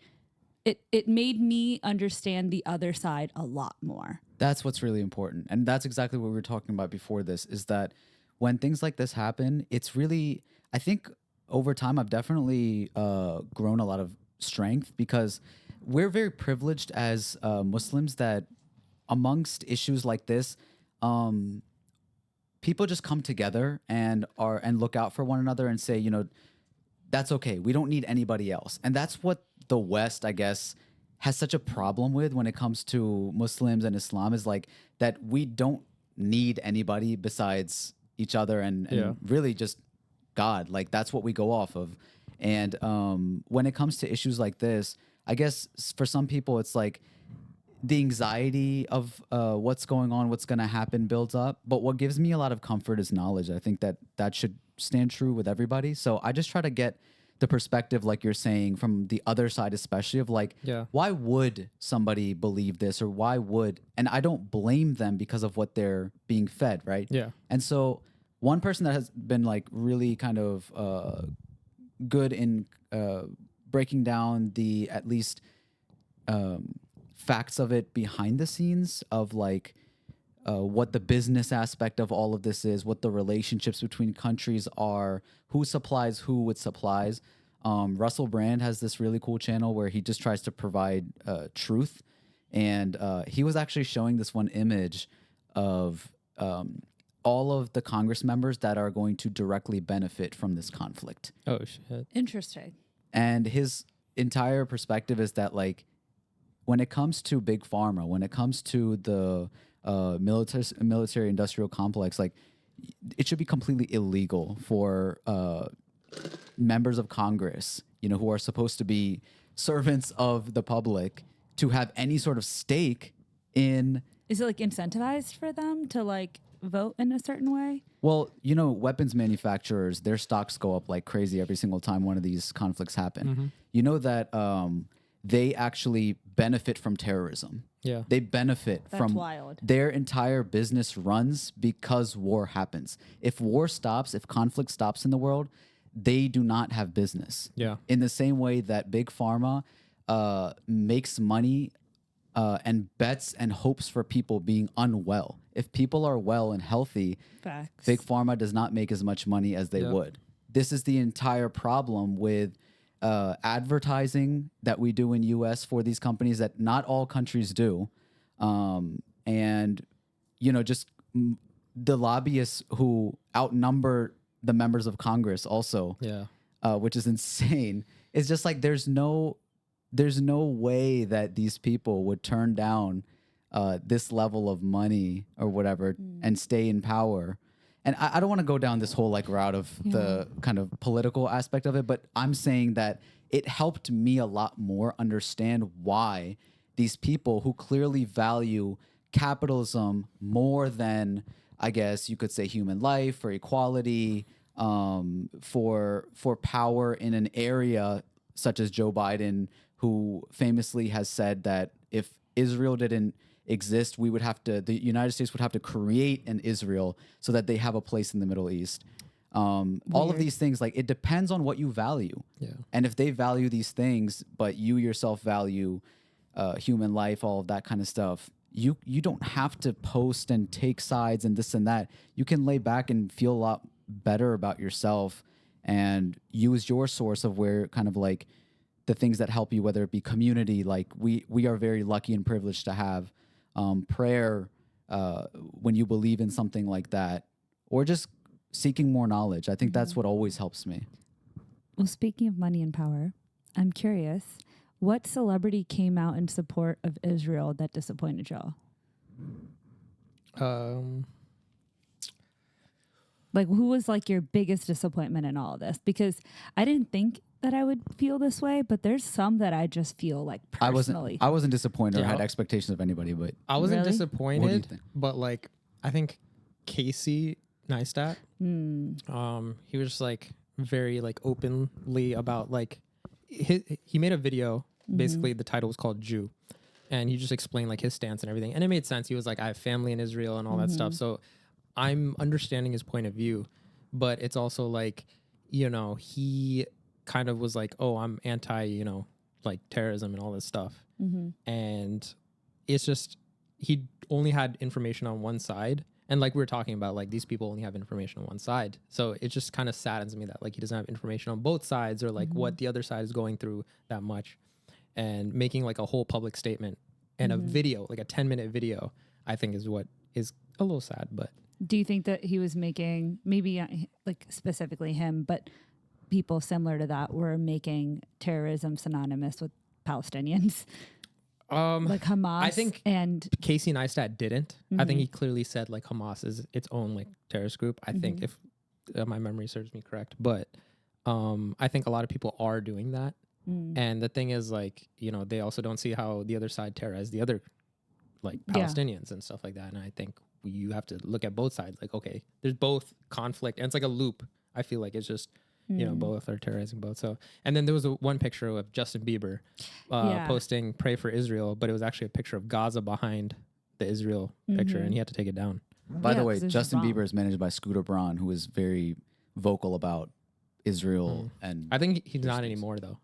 it made me understand the other side a lot more. That's what's really important. And that's exactly what we were talking about before this, is that when things like this happen, it's really, I think over time, I've definitely grown a lot of strength, because we're very privileged as Muslims that amongst issues like this, people just come together and look out for one another and say, that's okay. We don't need anybody else. And that's what the West, I guess, has such a problem with when it comes to Muslims and Islam, is like that we don't need anybody besides each other and really just God. Like that's what we go off of. And when it comes to issues like this, I guess for some people it's like the anxiety of what's going on, what's going to happen builds up. But what gives me a lot of comfort is knowledge. I think that should stand true with everybody. So I just try to get the perspective, like you're saying, from the other side, especially of like, why would somebody believe this, or why would, and I don't blame them because of what they're being fed, right? Yeah. And so one person that has been like really kind of good in breaking down the at least facts of it behind the scenes of like what the business aspect of all of this is, what the relationships between countries are, who supplies who with supplies. Russell Brand has this really cool channel where he just tries to provide truth. And he was actually showing this one image of all of the Congress members that are going to directly benefit from this conflict. Oh, shit. Interesting. And his entire perspective is that, like, when it comes to big pharma, when it comes to the military industrial complex, like, it should be completely illegal for members of Congress, who are supposed to be servants of the public, to have any sort of stake in. Is it like incentivized for them to like vote in a certain way? Well, weapons manufacturers, their stocks go up like crazy every single time one of these conflicts happen. Mm-hmm. You know that they actually benefit from terrorism. Yeah. They benefit from wild. Their entire business runs because war happens. If war stops, if conflict stops in the world, they do not have business. Yeah. In the same way that big pharma makes money and bets and hopes for people being unwell. If people are well and healthy, facts. Big pharma does not make as much money as they would. This is the entire problem with advertising that we do in U.S. for these companies that not all countries do, and just the lobbyists who outnumber the members of Congress also, which is insane. It's just like there's no way that these people would turn down this level of money or whatever and stay in power. And I don't want to go down this whole like route of the kind of political aspect of it, but I'm saying that it helped me a lot more understand why these people who clearly value capitalism more than, I guess you could say, human life or equality, for power in an area such as Joe Biden, who famously has said that if Israel didn't exist, the United States would have to create an Israel so that they have a place in the Middle East. All of these things, like, it depends on what you value. Yeah. And if they value these things, but you yourself value human life, all of that kind of stuff, you don't have to post and take sides and this and that. You can lay back and feel a lot better about yourself and use your source of where kind of like the things that help you, whether it be community, like we are very lucky and privileged to have prayer when you believe in something like that, or just seeking more knowledge. I think that's what always helps me. Well, speaking of money and power, I'm curious, what celebrity came out in support of Israel that disappointed y'all? Like, who was like your biggest disappointment in all of this? Because I didn't think that I would feel this way, but there's some that I just feel like personally. I wasn't disappointed or had expectations of anybody, but I wasn't Really? disappointed. What do you think? But like, I think Casey Neistat, he was just like very like openly about like he made a video. Basically, the title was called Jew, and he just explained like his stance and everything, and it made sense. He was like, I have family in Israel and all that stuff, so I'm understanding his point of view. But it's also like, he kind of was like, oh, I'm anti, like terrorism and all this stuff, and it's just he only had information on one side. And like we were talking about, like these people only have information on one side. So it just kind of saddens me that like he doesn't have information on both sides, or like what the other side is going through that much. And making like a whole public statement and a video, like a 10-minute video, I think is what is a little sad. But do you think that he was making, maybe like specifically him, but people similar to that were making terrorism synonymous with Palestinians? Like Hamas. I think and Casey Neistat didn't. I think he clearly said like Hamas is its own like terrorist group. I think if my memory serves me correct, but I think a lot of people are doing that. And the thing is, like, they also don't see how the other side terrorized the other like Palestinians and stuff like that. And I think you have to look at both sides. Like, okay, there's both conflict, and it's like a loop. I feel like it's just both are terrorizing both. So, and then there was one picture of Justin Bieber posting "Pray for Israel," but it was actually a picture of Gaza behind the Israel picture, and he had to take it down. By the way, Justin Bieber is managed by Scooter Braun, who is very vocal about Israel. And I think he's not anymore though.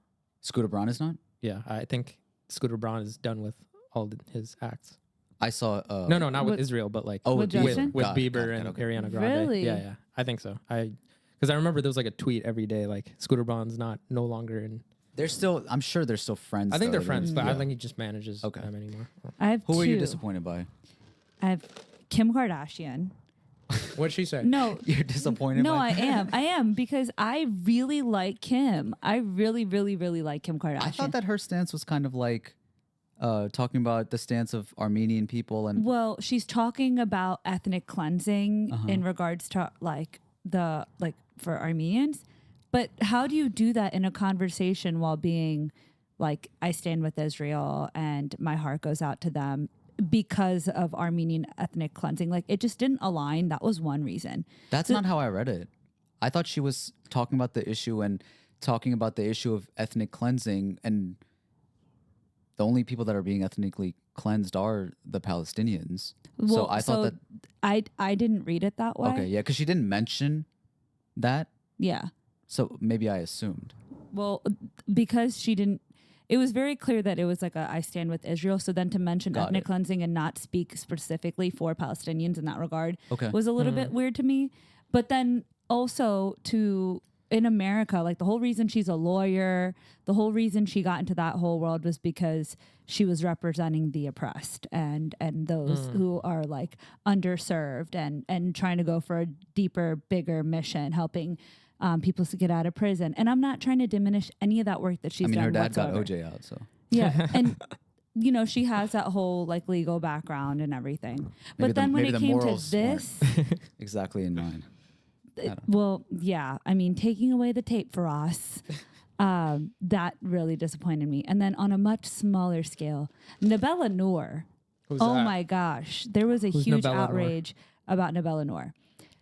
Scooter Braun is not? Yeah, I think Scooter Braun is done with all his acts. I saw no, not with Israel, but like with Bieber and Ariana Grande. Really? Yeah, I think so. Because I remember there was like a tweet every day like Scooter Braun's no longer in. They're still, I'm sure they're still friends. I think they're friends, but I don't think he just manages them anymore. I have Who two. are you disappointed by? I have Kim Kardashian. What'd she say? No. You're disappointed No, by? I am because I really like Kim. I really, really, really like Kim Kardashian. I thought that her stance was kind of like talking about the stance of Armenian people. And well, she's talking about ethnic cleansing in regards to for Armenians. But how do you do that in a conversation while being like, I stand with Israel and my heart goes out to them because of Armenian ethnic cleansing? Like, it just didn't align. That was one reason. That's not how I read it. I thought she was talking about the issue and talking about the issue of ethnic cleansing, and the only people that are being ethnically cleansed are the Palestinians. Well, so I thought that I didn't read it that way. Okay, yeah, because she didn't mention that. Yeah. So maybe I assumed. Well, because she didn't, it was very clear that it was like I stand with Israel. So then to mention ethnic cleansing and not speak specifically for Palestinians in that regard was a little bit weird to me. But then also in America, like the whole reason she's a lawyer, the whole reason she got into that whole world was because she was representing the oppressed and those who are like underserved and trying to go for a deeper, bigger mission, helping people to get out of prison. And I'm not trying to diminish any of that work that she's done. her dad whatsoever. got OJ out, so Yeah, and you know, she has that whole like legal background and everything. But then when it came to this, exactly in mind. well, yeah, I mean, taking away the tape for us, that really disappointed me. And then on a much smaller scale, Nabila Noor. Who's Oh that? my gosh, there was a Who's huge Nabila Noor? outrage about Nabila Noor.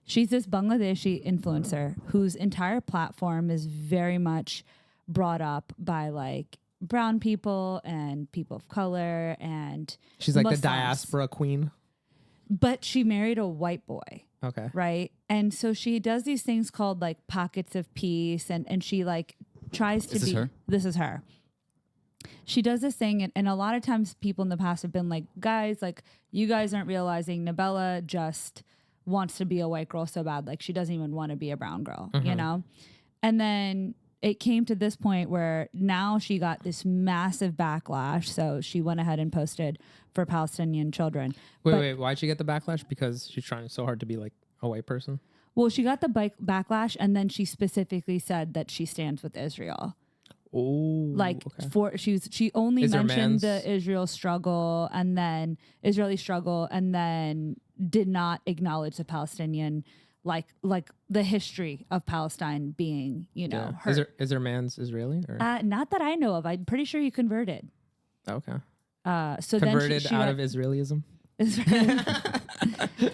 She's this Bangladeshi influencer whose entire platform is very much brought up by like brown people and people of color, and She's like Muslims. the diaspora queen. But she married a white boy, Okay. right? And so she does these things called like pockets of peace, and she like tries to Is this be. her? This is her. She does this thing, and a lot of times people in the past have been like, guys, like you guys aren't realizing Nabila just wants to be a white girl so bad, like she doesn't even want to be a brown girl, you know? And then it came to this point where now she got this massive backlash. So she went ahead and posted for Palestinian children. Wait, why'd she get the backlash? Because she's trying so hard to be like a white person? Well, she got the backlash, and then she specifically said that she stands with Israel. Oh, Like okay. she only Is there mentioned mans? the Israeli struggle, and then did not acknowledge the Palestinian, like the history of Palestine being, you know, Yeah. hurt. Is there man's Israeli? Or? Not that I know of. I'm pretty sure he converted. Okay. So Converted then she out got, of Israelism?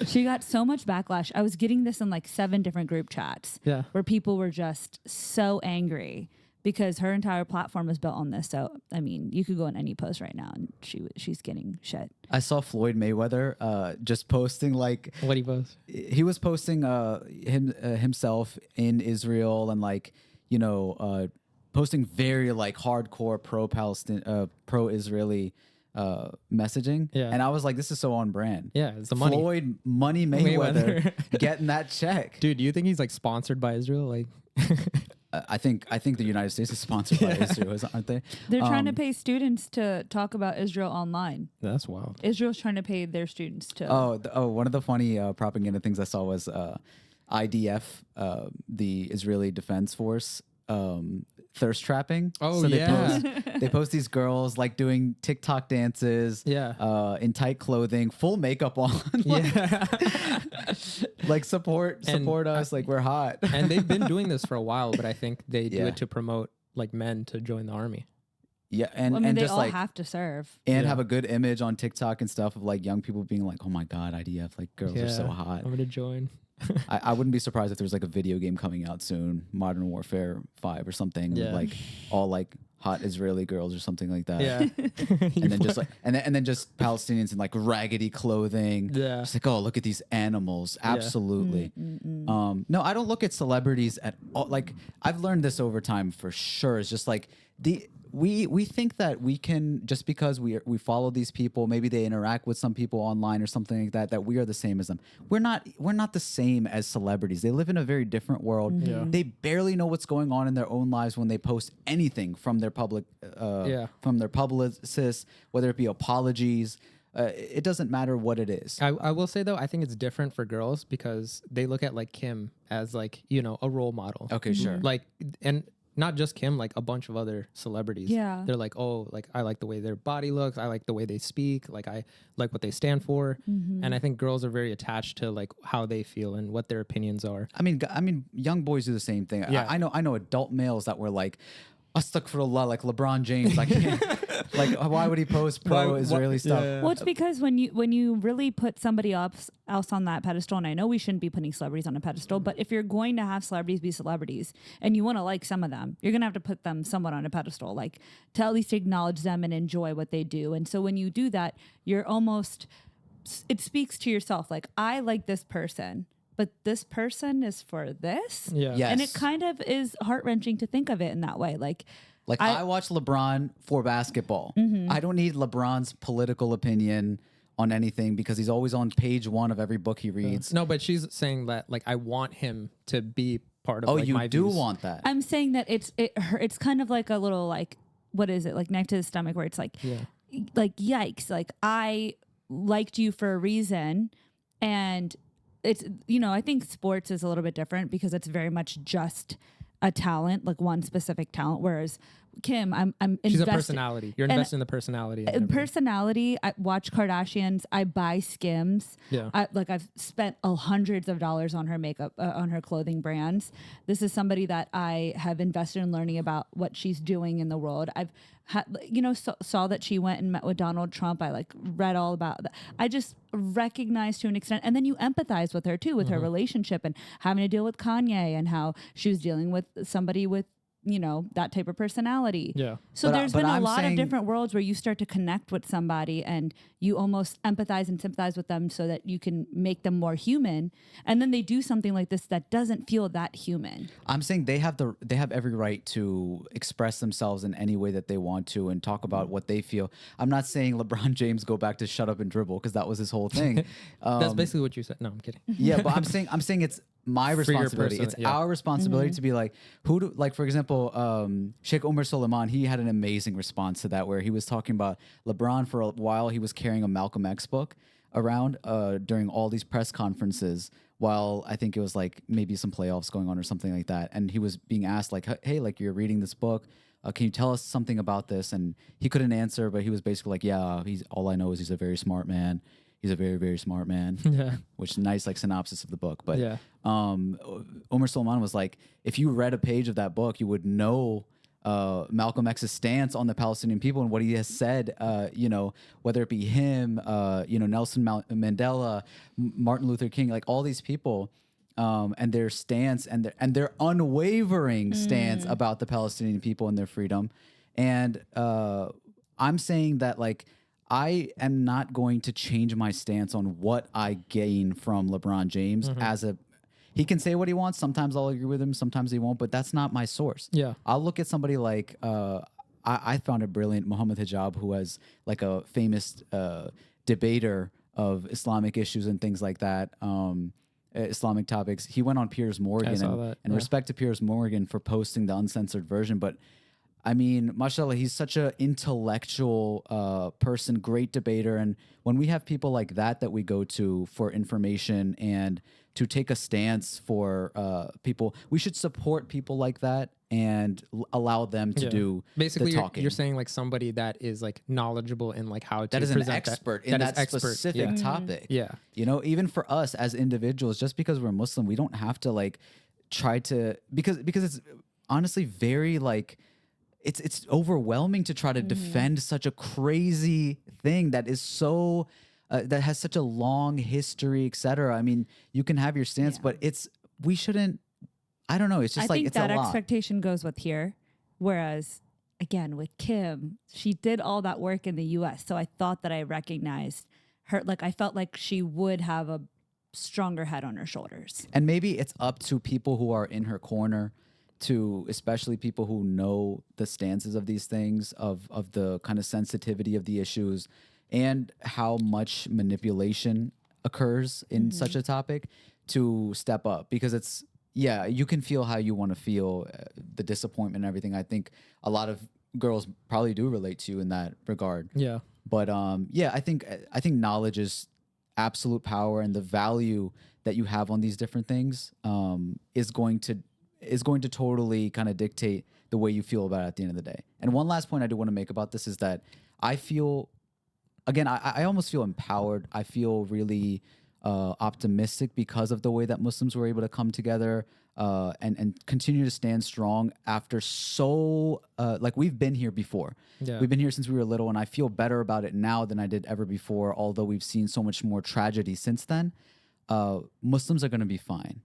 she got so much backlash. I was getting this in like 7 different group chats Yeah. where people were just so angry because her entire platform was built on this. So, I mean, you could go in any post right now and she's getting shit. I saw Floyd Mayweather just posting like What do you post? he was posting himself in Israel and like, you know, posting very like hardcore pro-Palestine pro-Israeli messaging. Yeah. And I was like, this is so on brand. Yeah, it's the money. Floyd Money Mayweather, Mayweather. getting that check. Dude, do you think he's like sponsored by Israel? Like, I think the United States is sponsored by Israel, aren't they? They're trying to pay students to talk about Israel online. that's wild. Israel's trying to pay their students to. One of the funny propaganda things I saw was IDF, the Israeli Defense Force, thirst trapping. Oh, so yeah. They post these girls like doing TikTok dances, in tight clothing, full makeup on, like support us, like we're hot. And they've been doing this for a while, but I think they do Yeah. it to promote like men to join the army. Yeah, and I mean, and they just all like have to serve. and Yeah. have a good image on TikTok and stuff of like young people being like, oh my god, IDF, like girls are so hot. I'm gonna join. I wouldn't be surprised if there's like a video game coming out soon, Modern Warfare 5 or something, with Yeah. like all like hot Israeli girls or something like that. Yeah. And then just like and then just Palestinians in like raggedy clothing. Yeah. Just like, oh, look at these animals. Absolutely. No, I don't look at celebrities at all. Like I've learned this over time for sure. It's just like we think that we can, just because we follow these people, maybe they interact with some people online or something like that, that we are the same as them. We're not the same as celebrities. They live in a very different world. Yeah. They barely know what's going on in their own lives when they post anything from their from their publicists, whether it be apologies. It doesn't matter what it is. I will say though, I think it's different for girls because they look at like Kim as like, you know, a role model. Okay, sure. Like, and not just Kim, like a bunch of other celebrities. Yeah. They're like, oh, like I like the way their body looks. I like the way they speak. Like I like what they stand for. And I think girls are very attached to like how they feel and what their opinions are. I mean, young boys do the same thing. Yeah. I know adult males that were like, astaghfirullah, like LeBron James. Like, like why would he post pro-Israeli stuff? Yeah. Well, it's because when you really put somebody else on that pedestal, and I know we shouldn't be putting celebrities on a pedestal, but if you're going to have celebrities be celebrities and you want to like some of them, you're going to have to put them somewhat on a pedestal, like to at least acknowledge them and enjoy what they do. And so when you do that, it speaks to yourself, like, I like this person, but this person is for this. Yeah. Yes. And it kind of is heart-wrenching to think of it in that way. Like I watch LeBron for basketball. Mm-hmm. I don't need LeBron's political opinion on anything because he's always on page 1 of every book he reads. No, but she's saying that like I want him to be part of Oh, like you my do views. want that. I'm saying that it's kind of like a little like, what is it, like knife to the stomach, where it's like, Yeah. like yikes, like I liked you for a reason, and it's, you know, I think sports is a little bit different because it's very much just a talent, like one specific talent, whereas Kim, I'm She's a invested- personality. You're and- invested in the personality. and everything. personality. I watch Kardashians. I buy Skims. Yeah. I've spent hundreds of dollars on her makeup, on her clothing brands. This is somebody that I have invested in learning about what she's doing in the world. I've saw that she went and met with Donald Trump. I like read all about that. I just recognize to an extent, and then you empathize with her too, with her relationship and having to deal with Kanye and how she was dealing with somebody with, you know, that type of personality. Yeah. So But there's but been a I'm lot saying- of different worlds where you start to connect with somebody and you almost empathize and sympathize with them so that you can make them more human. And then they do something like this that doesn't feel that human. I'm saying they have every right to express themselves in any way that they want to and talk about what they feel. I'm not saying LeBron James go back to shut up and dribble, because that was his whole thing. That's basically what you said. No, I'm kidding. Yeah, but I'm saying it's my your responsibility. person, It's yeah. our responsibility to be like, like for example, Sheikh Umar Suleiman, he had an amazing response to that, where he was talking about LeBron. For a while, he was carrying a Malcolm X book around during all these press conferences, while I think it was like maybe some playoffs going on or something like that. And he was being asked like, hey, like you're reading this book. Can you tell us something about this? And he couldn't answer, but he was basically like, yeah, all I know is he's a very smart man. He's a very, very smart man. Yeah. Which nice like synopsis of the book. But Yeah. Omar Suleiman was like, if you read a page of that book, you would know Malcolm X's stance on the Palestinian people and what he has said, whether it be him, Nelson Mandela, Martin Luther King, like all these people, and their stance and their unwavering stance about the Palestinian people and their freedom. And I'm saying that like, I am not going to change my stance on what I gain from LeBron James he can say what he wants. Sometimes I'll agree with him. Sometimes he won't, but that's not my source. Yeah. I'll look at somebody like, I found it brilliant, Mohammed Hijab, who was like a famous debater of Islamic issues and things like that. Islamic topics. He went on Piers Morgan and respect to Piers Morgan for posting the uncensored version. But I mean, mashallah, he's such an intellectual person, great debater. And when we have people like that we go to for information and to take a stance for people, we should support people like that and allow them to do basically the talking. you're saying like somebody that is like knowledgeable in like how to that is an present expert that in is that expert. specific Yeah. topic. Yeah. You know, even for us as individuals, just because we're Muslim, we don't have to like try to because it's honestly very like it's overwhelming to try to defend such a crazy thing that is so that has such a long history, etc. I mean, you can have your stance, but we shouldn't. I don't know. It's just I like think it's that a lot. expectation goes with here, whereas again with Kim, she did all that work in the U.S. So I thought that I recognized her. Like I felt like she would have a stronger head on her shoulders. And maybe it's up to people who are in her corner, to especially people who know the stances of these things, of the kind of sensitivity of the issues, and how much manipulation occurs in such a topic, to step up, because it's. Yeah, you can feel how you want to feel, the disappointment and everything. I think a lot of girls probably do relate to you in that regard. Yeah. But yeah, I think knowledge is absolute power, and the value that you have on these different things is going to totally kind of dictate the way you feel about it at the end of the day. And one last point I do want to make about this is that I feel, again, I almost feel empowered. I feel really optimistic because of the way that Muslims were able to come together and continue to stand strong after so like we've been here before. Yeah. We've been here since we were little, and I feel better about it now than I did ever before, although we've seen so much more tragedy since then. Muslims are going to be fine.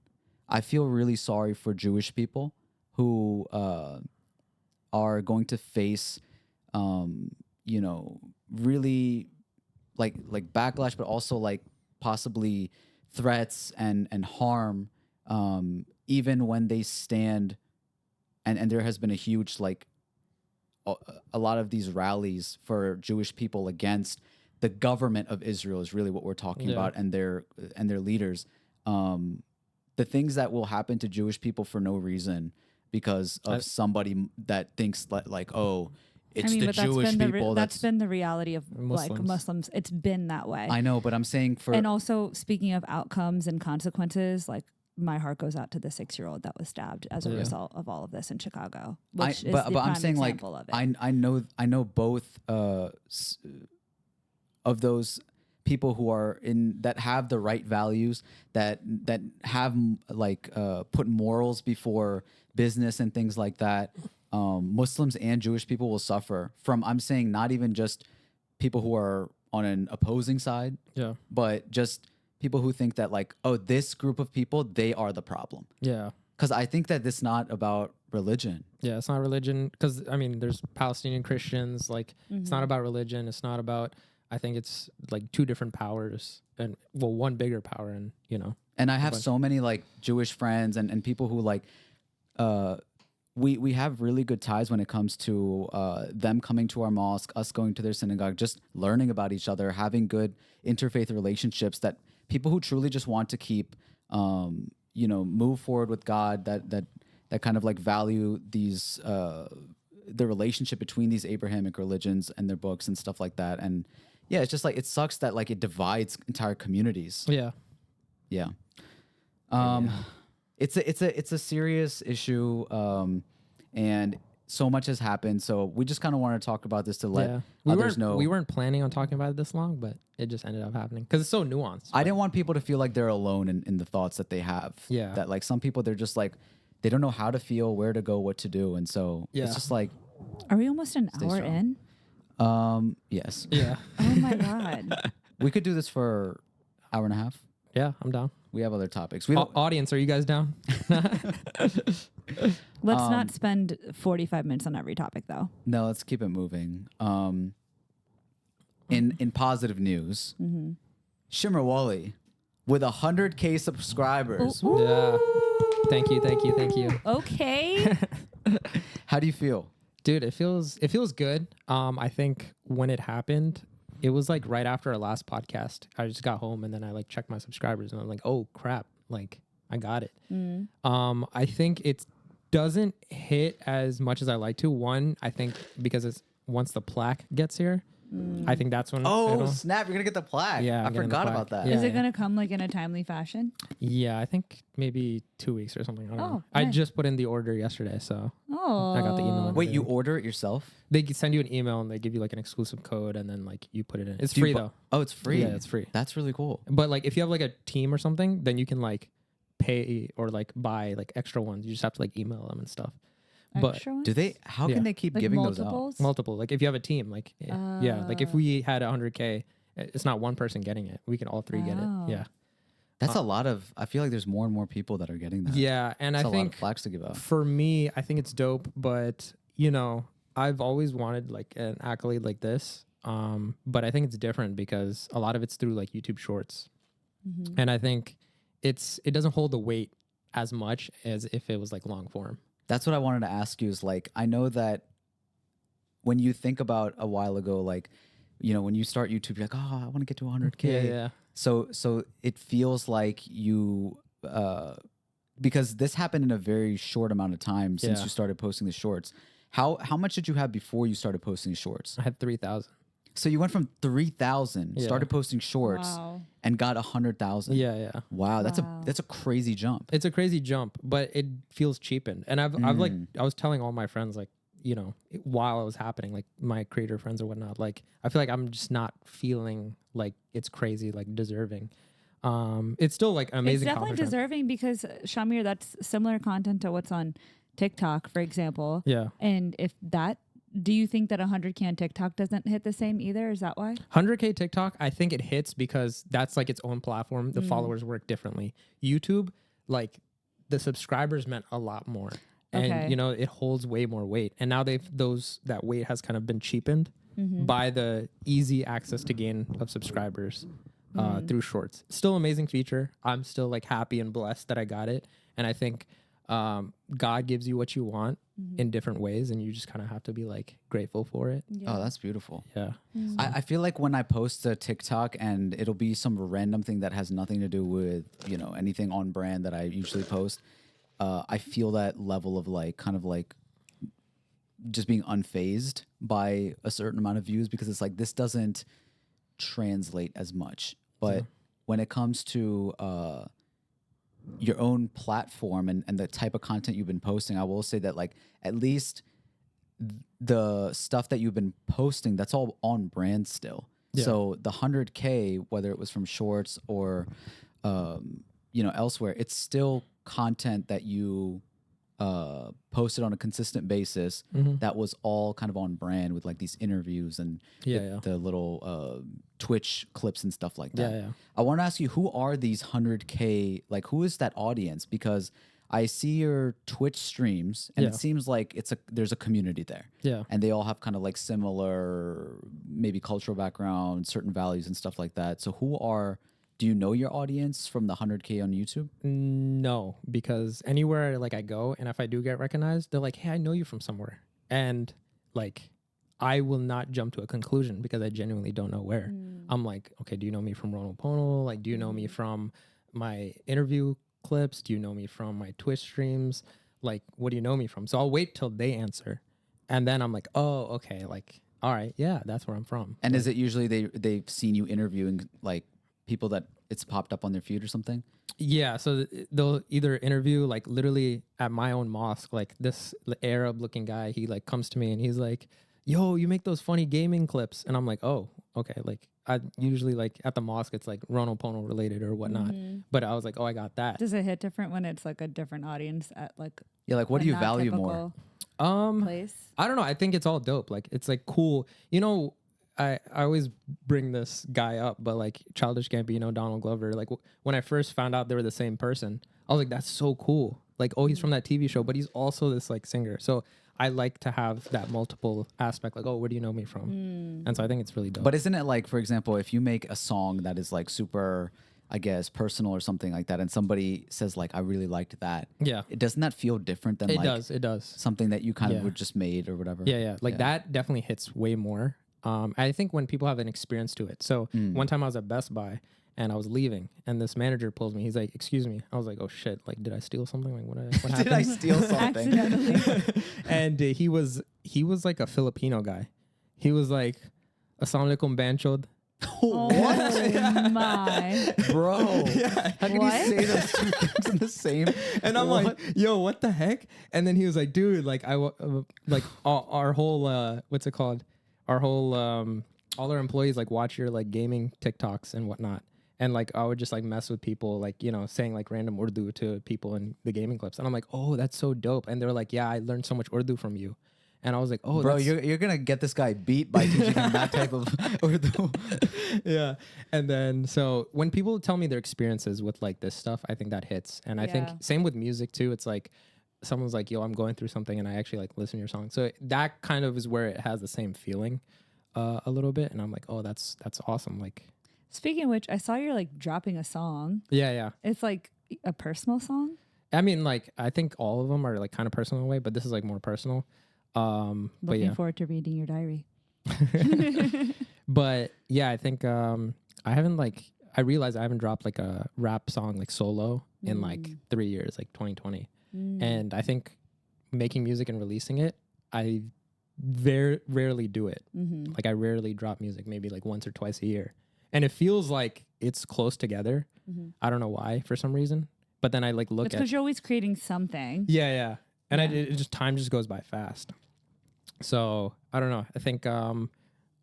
I feel really sorry for Jewish people who are going to face really like backlash, but also like possibly threats and harm, even when they stand, and there has been a huge like a lot of these rallies for Jewish people against the government of Israel is really what we're talking about, and their leaders. the things that will happen to Jewish people for no reason because of somebody that thinks like, oh, it's the but Jewish people. that's been the reality of like Muslims. Muslims. It's been that way. I know, but I'm saying for And also, speaking of outcomes and consequences, like my heart goes out to the 6-year-old that was stabbed as a result of all of this in Chicago. Which is but the I'm prime saying like example of it. I know both of those people who are in that have the right values that have like put morals before business and things like that. Muslims and Jewish people will suffer from. I'm saying not even just people who are on an opposing side, but just people who think that like, oh, this group of people, they are the problem. Yeah. Because I think that it's not about religion. Yeah, it's not religion. Because, I mean, there's Palestinian Christians. Like, it's Mm-hmm. not about religion. It's not about, I think it's like two different powers. And, well, one bigger power. And, you know. And I have so many like Jewish friends and people who like, we have really good ties when it comes to them coming to our mosque, us going to their synagogue, just learning about each other, having good interfaith relationships that people who truly just want to keep, move forward with God, that kind of like value these, the relationship between these Abrahamic religions and their books and stuff like that. And yeah, it's just like, it sucks that like it divides entire communities. Yeah. Yeah. It's a serious issue, and so much has happened. So we just kind of want to talk about this to let others know. We weren't planning on talking about it this long, but it just ended up happening because it's so nuanced. I didn't want people to feel like they're alone in the thoughts that they have. Yeah. That like some people, they're just like, they don't know how to feel, where to go, what to do. And so it's just like, Are we almost an hour strong. in? yes. Yeah. Oh my God. We could do this for hour and a half. Yeah, I'm down. We have other topics. We don't, Audience, are you guys down? Let's not spend 45 minutes on every topic, though. no, let's keep it moving. In positive news, Shimmer Wally with 100K subscribers. Yeah. Thank you. Okay. How do you feel? Dude, it feels good. I think when it happened, it was like right after our last podcast. I just got home and then I like checked my subscribers and I'm like, oh crap, like I got it. I think it doesn't hit as much as I like to. One, I think because it's once the plaque gets here, I think that's when. Oh snap! You're gonna get the plaque. Yeah, I I'm getting the forgot plaque. about that. Yeah. Is it going to come like in a timely fashion? Yeah, I think maybe 2 weeks or something. I don't know. Oh, I nice. just put in the order yesterday, so Oh. I got the email. Wait, you order it yourself? They send you an email and they give you like an exclusive code and then like you put it in. It's Do you free bu- though. Oh, it's free. Yeah, it's free. That's really cool. But like if you have like a team or something, then you can like pay or like buy like extra ones. You just have to like email them and stuff. But Extra ones? Do they? How Yeah. can they keep Like giving those out? multiples? multiple, like if you have a team, like yeah, like if we had 100K, it's not one person getting it. We can all three get it. Oh. Yeah. That's a lot of. I feel like there's more and more people that are getting that. Yeah, and That's I a lot think of plaques to give out. for me, I think it's dope, but you know, I've always wanted like an accolade like this. But I think it's different because a lot of it's through like YouTube Shorts, and I think it doesn't hold the weight as much as if it was like long form. That's what I wanted to ask you. Is like I know that when you think about a while ago, like when you start YouTube, you're like, oh, I want to get to 100K. Yeah. So it feels like you because this happened in a very short amount of time since Yeah. you started posting the shorts. How much did you have before you started posting shorts? I had 3,000. So you went from 3,000, Yeah. started posting shorts, Wow. and got 100,000. Yeah. Wow, that's Wow. a crazy jump. It's a crazy jump, but it feels cheapened. And I've like I was telling all my friends like while it was happening, like my creator friends or whatnot, like I feel like I'm just not feeling like it's crazy, like deserving. It's still like an amazing. It's definitely accomplishment. deserving because Shamir, that's similar content to what's on TikTok, for example. Yeah. And do you think that 100K on TikTok doesn't hit the same either? Is that why? 100K TikTok, I think it hits because that's like its own platform. The followers work differently. YouTube, like the subscribers meant a lot more. And Okay. it holds way more weight. And now that weight has kind of been cheapened by the easy access to gain of subscribers through shorts. Still amazing feature. I'm still like happy and blessed that I got it. And I think God gives you what you want in different ways, and you just kind of have to be like grateful for it. Yeah. Oh, that's beautiful. Yeah. I feel like when I post a TikTok and it'll be some random thing that has nothing to do with, anything on brand that I usually post, I feel that level of like kind of like just being unfazed by a certain amount of views, because it's like this doesn't translate as much. But when it comes to your own platform and the type of content you've been posting, I will say that like at least the stuff that you've been posting, that's all on brand still. Yeah. So the 100K, whether it was from shorts or elsewhere, it's still content that you posted on a consistent basis that was all kind of on brand with like these interviews and the little Twitch clips and stuff like that. Yeah. I want to ask you, who are these 100K, like who is that audience? Because I see your Twitch streams and it seems like there's a community there. Yeah. And they all have kind of like similar maybe cultural background, certain values and stuff like that. So do you know your audience from the 100K on YouTube? No, because anywhere like I go, and if I do get recognized, they're like, hey, I know you from somewhere. And like, I will not jump to a conclusion because I genuinely don't know where. I'm like, okay, do you know me from Ronald Pono? Like, do you know me from my interview clips? Do you know me from my Twitch streams? Like, what do you know me from? So I'll wait till they answer. And then I'm like, oh, okay. Like, all right. Yeah, that's where I'm from. And is it usually they've seen you interviewing like people that it's popped up on their feed or something? Yeah, so they'll either interview like literally at my own mosque, like this Arab looking guy, he like comes to me and he's like, yo, you make those funny gaming clips. And I'm like, oh, okay. Like I usually like at the mosque, it's like Ronald Pono related or whatnot. But I was like, oh, I got that. Does it hit different when it's like a different audience at like Yeah, like what a do you not value typical more? place? I don't know. I think it's all dope. Like it's like cool. I always bring this guy up, but like Childish Gambino, Donald Glover, like when I first found out they were the same person, I was like, that's so cool. Like, oh, he's from that TV show, but he's also this like singer. So I like to have that multiple aspect, like, oh, where do you know me from? And so I think it's really dope. But isn't it like, for example, if you make a song that is like super, I guess, personal or something like that, and somebody says like, I really liked that. Yeah. Doesn't that feel different than It does. something that you kind of would just made or whatever? Yeah. Like that definitely hits way more. I think when people have an experience to it. So one time I was at Best Buy and I was leaving and this manager pulls me. He's like, excuse me. I was like, oh shit. Like, did I steal something? Like what happened? Did I steal something? Accidentally. And he was like a Filipino guy. He was like, Assalamualaikum banchod. Oh my. Bro. How can What? you say those two things in the same? And I'm like, yo, what the heck? And then he was like, dude, like like our whole what's it called? Our whole all our employees like watch your like gaming TikToks and whatnot. And like I would just like mess with people, like, saying like random Urdu to people in the gaming clips. And I'm like, oh, that's so dope. And they're like, yeah, I learned so much Urdu from you. And I was like, oh, bro, you're gonna get this guy beat by teaching him that type of Urdu. Yeah. And then so when people tell me their experiences with like this stuff, I think that hits. And I think same with music too. It's like someone's like, yo, I'm going through something and I actually like listen to your song. So that kind of is where it has the same feeling a little bit. And I'm like, oh, that's awesome. Like, Speaking of which, I saw you're like dropping a song. yeah. It's like a personal song. I mean, like, I think all of them are like kind of personal in a way, but this is like more personal. But Looking yeah. forward to reading your diary. But yeah, I think I realized I haven't dropped like a rap song like solo in like 3 years, like 2020. And I think making music and releasing it, I very rarely do it. Like I rarely drop music, maybe like once or twice a year. And it feels like it's close together. I don't know why, for some reason. But then I like look It's at because you're always creating something. Yeah. And it just time just goes by fast. So I don't know. I think I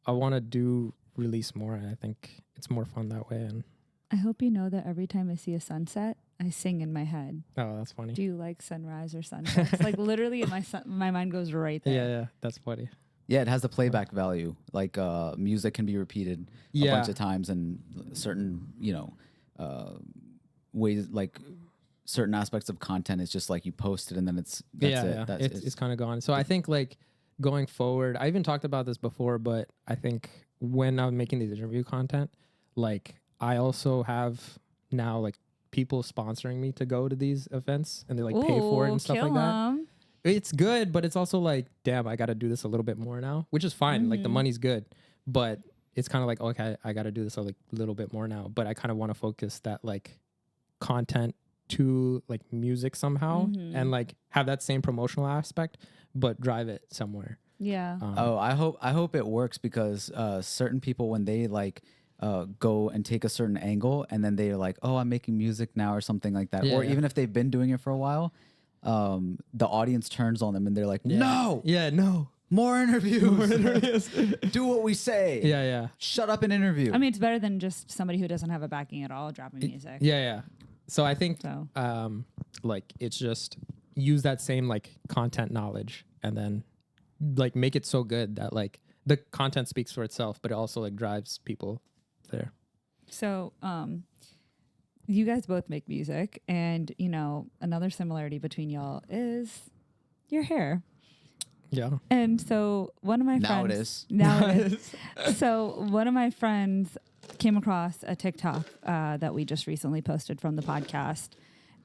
want to release more, and I think it's more fun that way. And I hope you know that every time I see a sunset, I sing in my head. oh, that's funny. Do you like sunrise or sunset? It's like literally my mind goes right there. Yeah, that's funny. Yeah, it has the playback value. Like music can be repeated a bunch of times, and certain ways, like certain aspects of content is just like you post it and then that's it. It's kind of gone. So I think like going forward, I even talked about this before, but I think when I'm making these interview content, like I also have now like people sponsoring me to go to these events, and they like pay for it and stuff like kill that. 'em. It's good, but it's also like, damn, I got to do this a little bit more now, which is fine. Like the money's good, but it's kind of like, okay, I got to do this a little bit more now. But I kind of want to focus that like content to like music somehow and like have that same promotional aspect, but drive it somewhere. Yeah. I hope it works, because certain people, when they like go and take a certain angle, and then they're like, oh, I'm making music now or something like that, or even if they've been doing it for a while, the audience turns on them and they're like, no, more interviews. Do what we say. Yeah. Shut up and interview. I mean, it's better than just somebody who doesn't have a backing at all dropping music. Yeah. So I think So. like it's just use that same like content knowledge and then like make it so good that like the content speaks for itself, but it also like drives people there. So, you guys both make music, and you know, another similarity between y'all is your hair. Yeah. And so one of my Now it friends is. Now it is. So one of my friends came across a TikTok that we just recently posted from the podcast,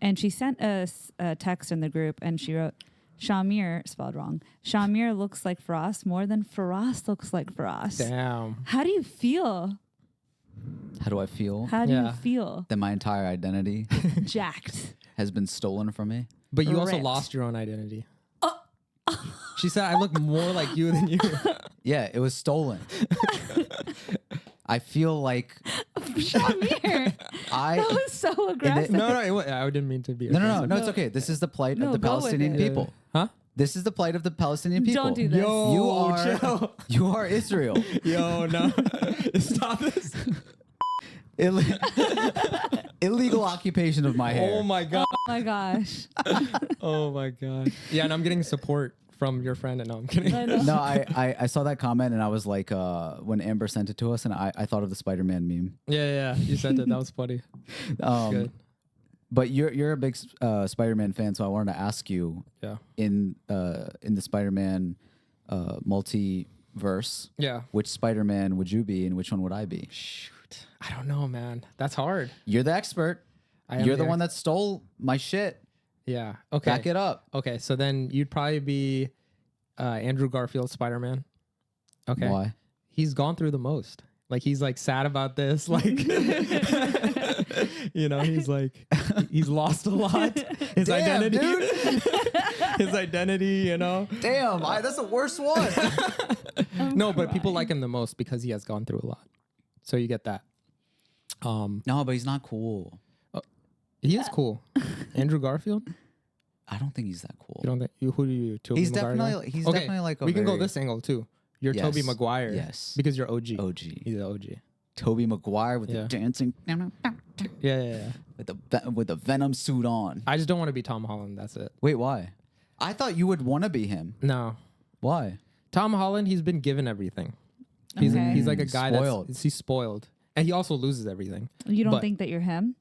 and she sent us a text in the group, and she wrote, Shamir, spelled wrong, Shamir looks like Faraz more than Faraz looks like Faraz. Damn. How do you feel? How do I feel? How do you Yeah. feel? That my entire identity Jacked. has been stolen from me. But you also Ripped. lost your own identity. She said I look more like you than you. Yeah, it was stolen. I feel like Shamir, I. that was so aggressive. No, I didn't mean to be. No, offensive. it's okay. This is the plight No, of the go with Palestinian it. people. Huh? This is the plight of the Palestinian people. Don't do this. Yo, You are chill. you are Israel. Yo, no. Stop this. Illegal occupation of my hair. Oh my god. Oh my gosh. Oh my god. Yeah, and I'm getting support from your friend, and no, I'm kidding. I know. No, I saw that comment and I was like, when Amber sent it to us, and I thought of the Spider-Man meme. Yeah. You said that. That was funny. Good. But you're a big Spider-Man fan, so I wanted to ask you, Yeah. in the Spider-Man multiverse, Yeah. which Spider-Man would you be and which one would I be? Shoot. I don't know, man. That's hard. You're the expert. I am You're the the one that stole my shit. Yeah. Okay. Back it up. Okay. So then you'd probably be Andrew Garfield Spider-Man. Okay. Why? He's gone through the most. Like he's like sad about this. Like you know, he's lost a lot. His Damn, identity. dude. His identity, you know. Damn, that's the worst one. No, but people like him the most because he has gone through a lot. So you get that. No, but he's not cool. He is cool. Andrew Garfield? I don't think he's that cool. You don't think who do you Tobey He's Maguire guy? definitely like a we can go very- this angle too. You're Yes. Tobey Maguire. Yes. Because you're OG. OG. He's the OG. Tobey Maguire with Yeah. the dancing Yeah. with the Venom suit on. I just don't want to be Tom Holland. That's it. Wait, why? I thought you would want to be him. No. Why? Tom Holland, he's been given everything. He's Okay. he's like a guy Spoiled. he's spoiled. And he also loses everything. You don't But- think that you're him?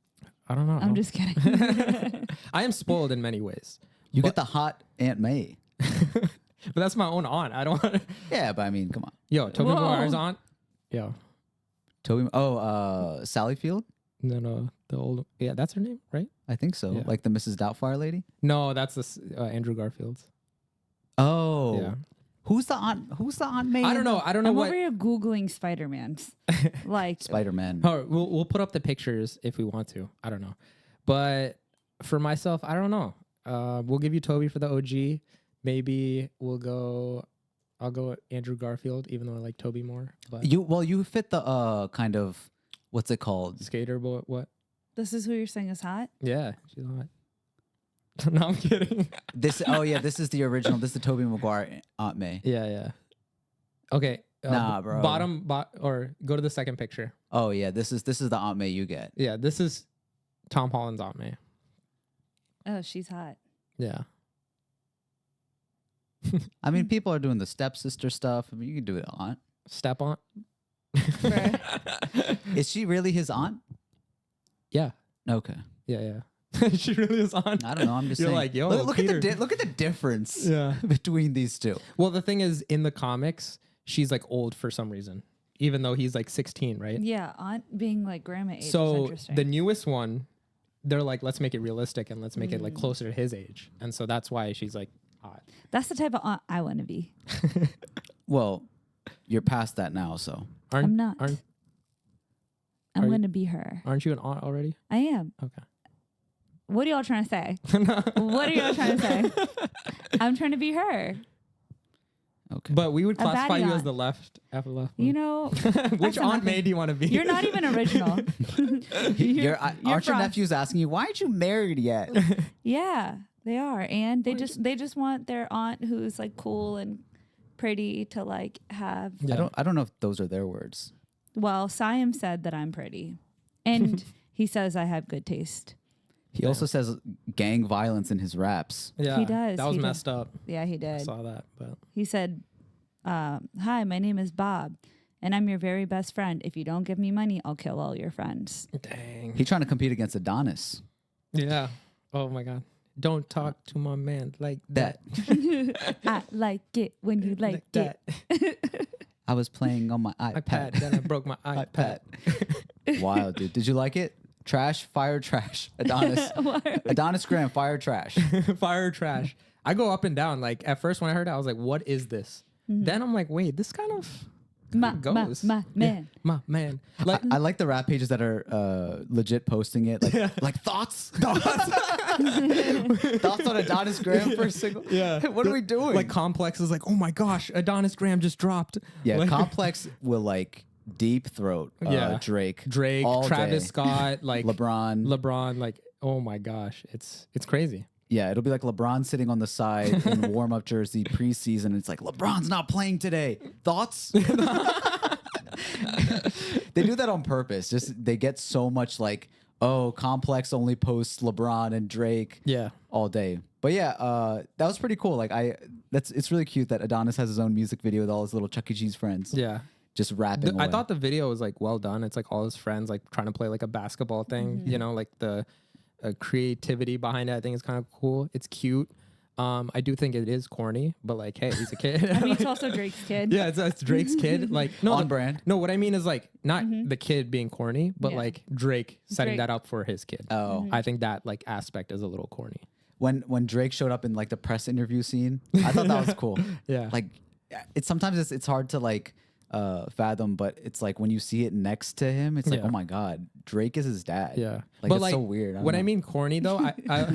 I don't know. I'm just kidding. I am spoiled in many ways. You get the hot Aunt May. But that's my own aunt. I don't want to. Yeah, but I mean, come on. Yo, Tobey Whoa. Maguire's aunt? Yo. Tobey. Oh, Sally Field. No. The old. Yeah, that's her name, right? I think so. Yeah. Like the Mrs. Doubtfire lady. No, that's Andrew Garfield's. Oh. Yeah. Who's the Aunt? Who's the Aunt May? I don't know. I don't know I'm what. over here Googling Spider-Mans. Like, Spider-Man. Oh, we'll put up the pictures if we want to. I don't know. But for myself, I don't know. We'll give you Toby for the OG. Maybe I'll go with Andrew Garfield, even though I like Toby more. But You fit the kind of, what's it called? skater boy, what? this is who you're saying is hot? Yeah, she's hot. No, I'm kidding. This is the original. This is the Tobey Maguire Aunt May. Yeah. Okay. Nah, bro. Or go to the second picture. Oh yeah, this is the Aunt May you get. Yeah, this is Tom Holland's Aunt May. Oh, she's hot. Yeah. I mean, people are doing the stepsister stuff. I mean, you can do it, aunt. Step aunt. Is she really his aunt? Yeah. Okay. Yeah. She really is aunt. I don't know. I'm just You're saying. like, yo, look at Peter. look at the difference. Yeah. Between these two. Well, the thing is, in the comics, she's like old for some reason, even though he's like 16, right? Yeah, aunt being like grandma age is So interesting. the newest one they're like, let's make it realistic and let's make it like closer to his age. And so that's why she's like hot. That's the type of aunt I want to be. Well, you're past that now, so. I'm not. Aren't I'm are going to be her. you an aunt already? I am. Okay. What are y'all trying to say? What are y'all trying to say? I'm trying to be her. Okay. But we would A classify baddie you as aunt. the left. You know, Which aunt May do you want to be? you're not even original. Aren't your fraud. nephews asking you, why aren't you married yet? Yeah, they are, and they just want their aunt who's like cool and pretty to like have. Yeah. I don't know if those are their words. Well, Siam said that I'm pretty, and he says I have good taste. He also says gang violence in his raps. Yeah, He does, That was he does. messed up. Yeah, he I did. saw that, but He said, "Hi, my name is Bob, and I'm your very best friend. If you don't give me money, I'll kill all your friends." dang. He's trying to compete against Adonis. Yeah. Oh my God. Don't talk to my man like That. I like it when you like it. I was playing on my iPad. iPad. Then I broke my iPad. Wild, dude. Did you like it? Trash, fire, trash. Adonis. Adonis Graham, fire, trash. Fire trash. I go up and down. Like at first when I heard it, I was like, what is this? Then I'm like, wait, this kind of goes. My man. My man. Like I like the rap pages that are legit posting it. Like thoughts? Thoughts on Adonis Graham for a single? Yeah. What are we doing? like Complex is like, oh my gosh, Adonis Graham just dropped. yeah, Like, Complex will like deep throat Yeah. Drake. Drake, all Travis day. Scott, like LeBron. like, oh my gosh. It's crazy. Yeah, it'll be like LeBron sitting on the side in warm-up jersey preseason. It's like, LeBron's not playing today. Thoughts? They do that on purpose. Just they get so much like, oh, Complex only posts LeBron and Drake Yeah. all day. But yeah, that was pretty cool. Like it's really cute that Adonis has his own music video with all his little Chuck E. Cheese friends. Yeah. Just rapping. I away. thought the video was like well done. It's like all his friends like trying to play like a basketball thing, you know, like the creativity behind it. I think is kind of cool. It's cute. I do think it is corny, but like, hey, he's a kid. I mean, it's also Drake's kid. Yeah, it's Drake's kid. Like, no, On brand. No, what I mean is like not the kid being corny, but Yeah. like Drake setting Drake. that up for his kid. Oh. I think that like aspect is a little corny. When Drake showed up in like the press interview scene, I thought that was cool. Yeah. Like it's sometimes it's hard to like fathom, but it's like when you see it next to him, it's like, Yeah. oh my God, Drake is his dad. Yeah, Like but it's like so weird. When I mean corny though, I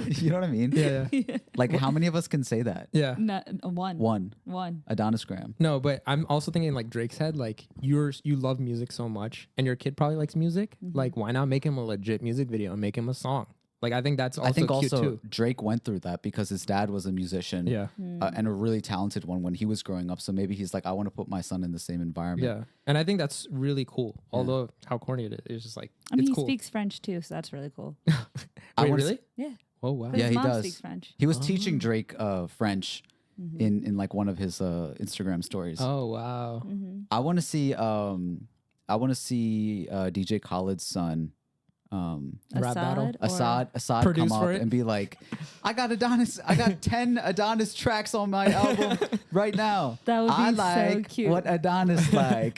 you know what I mean? yeah, Like how many of us can say that? yeah. Not, one. One. Adonis Graham. No, but I'm also thinking like Drake's head, like you love music so much, and your kid probably likes music. Like, why not make him a legit music video and make him a song? Like, I think that's also I think cute also too. Drake went through that because his dad was a musician. Yeah. And a really talented one when he was growing up. So maybe he's like, I want to put my son in the same environment. Yeah, and I think that's really cool. Although how corny it is, it's just like I mean, it's he cool. speaks French too, so that's really cool. Wait, wanna really? Yeah. Oh wow. His Yeah, he mom does. speaks French. He was teaching Drake French in like one of his Instagram stories. Oh wow. I want to see DJ Khaled's son Rap battle? Assad or- Assad Produce come for up it? and be like, I got 10 Adonis tracks on my album right now. That would be I so like cute. what Adonis like.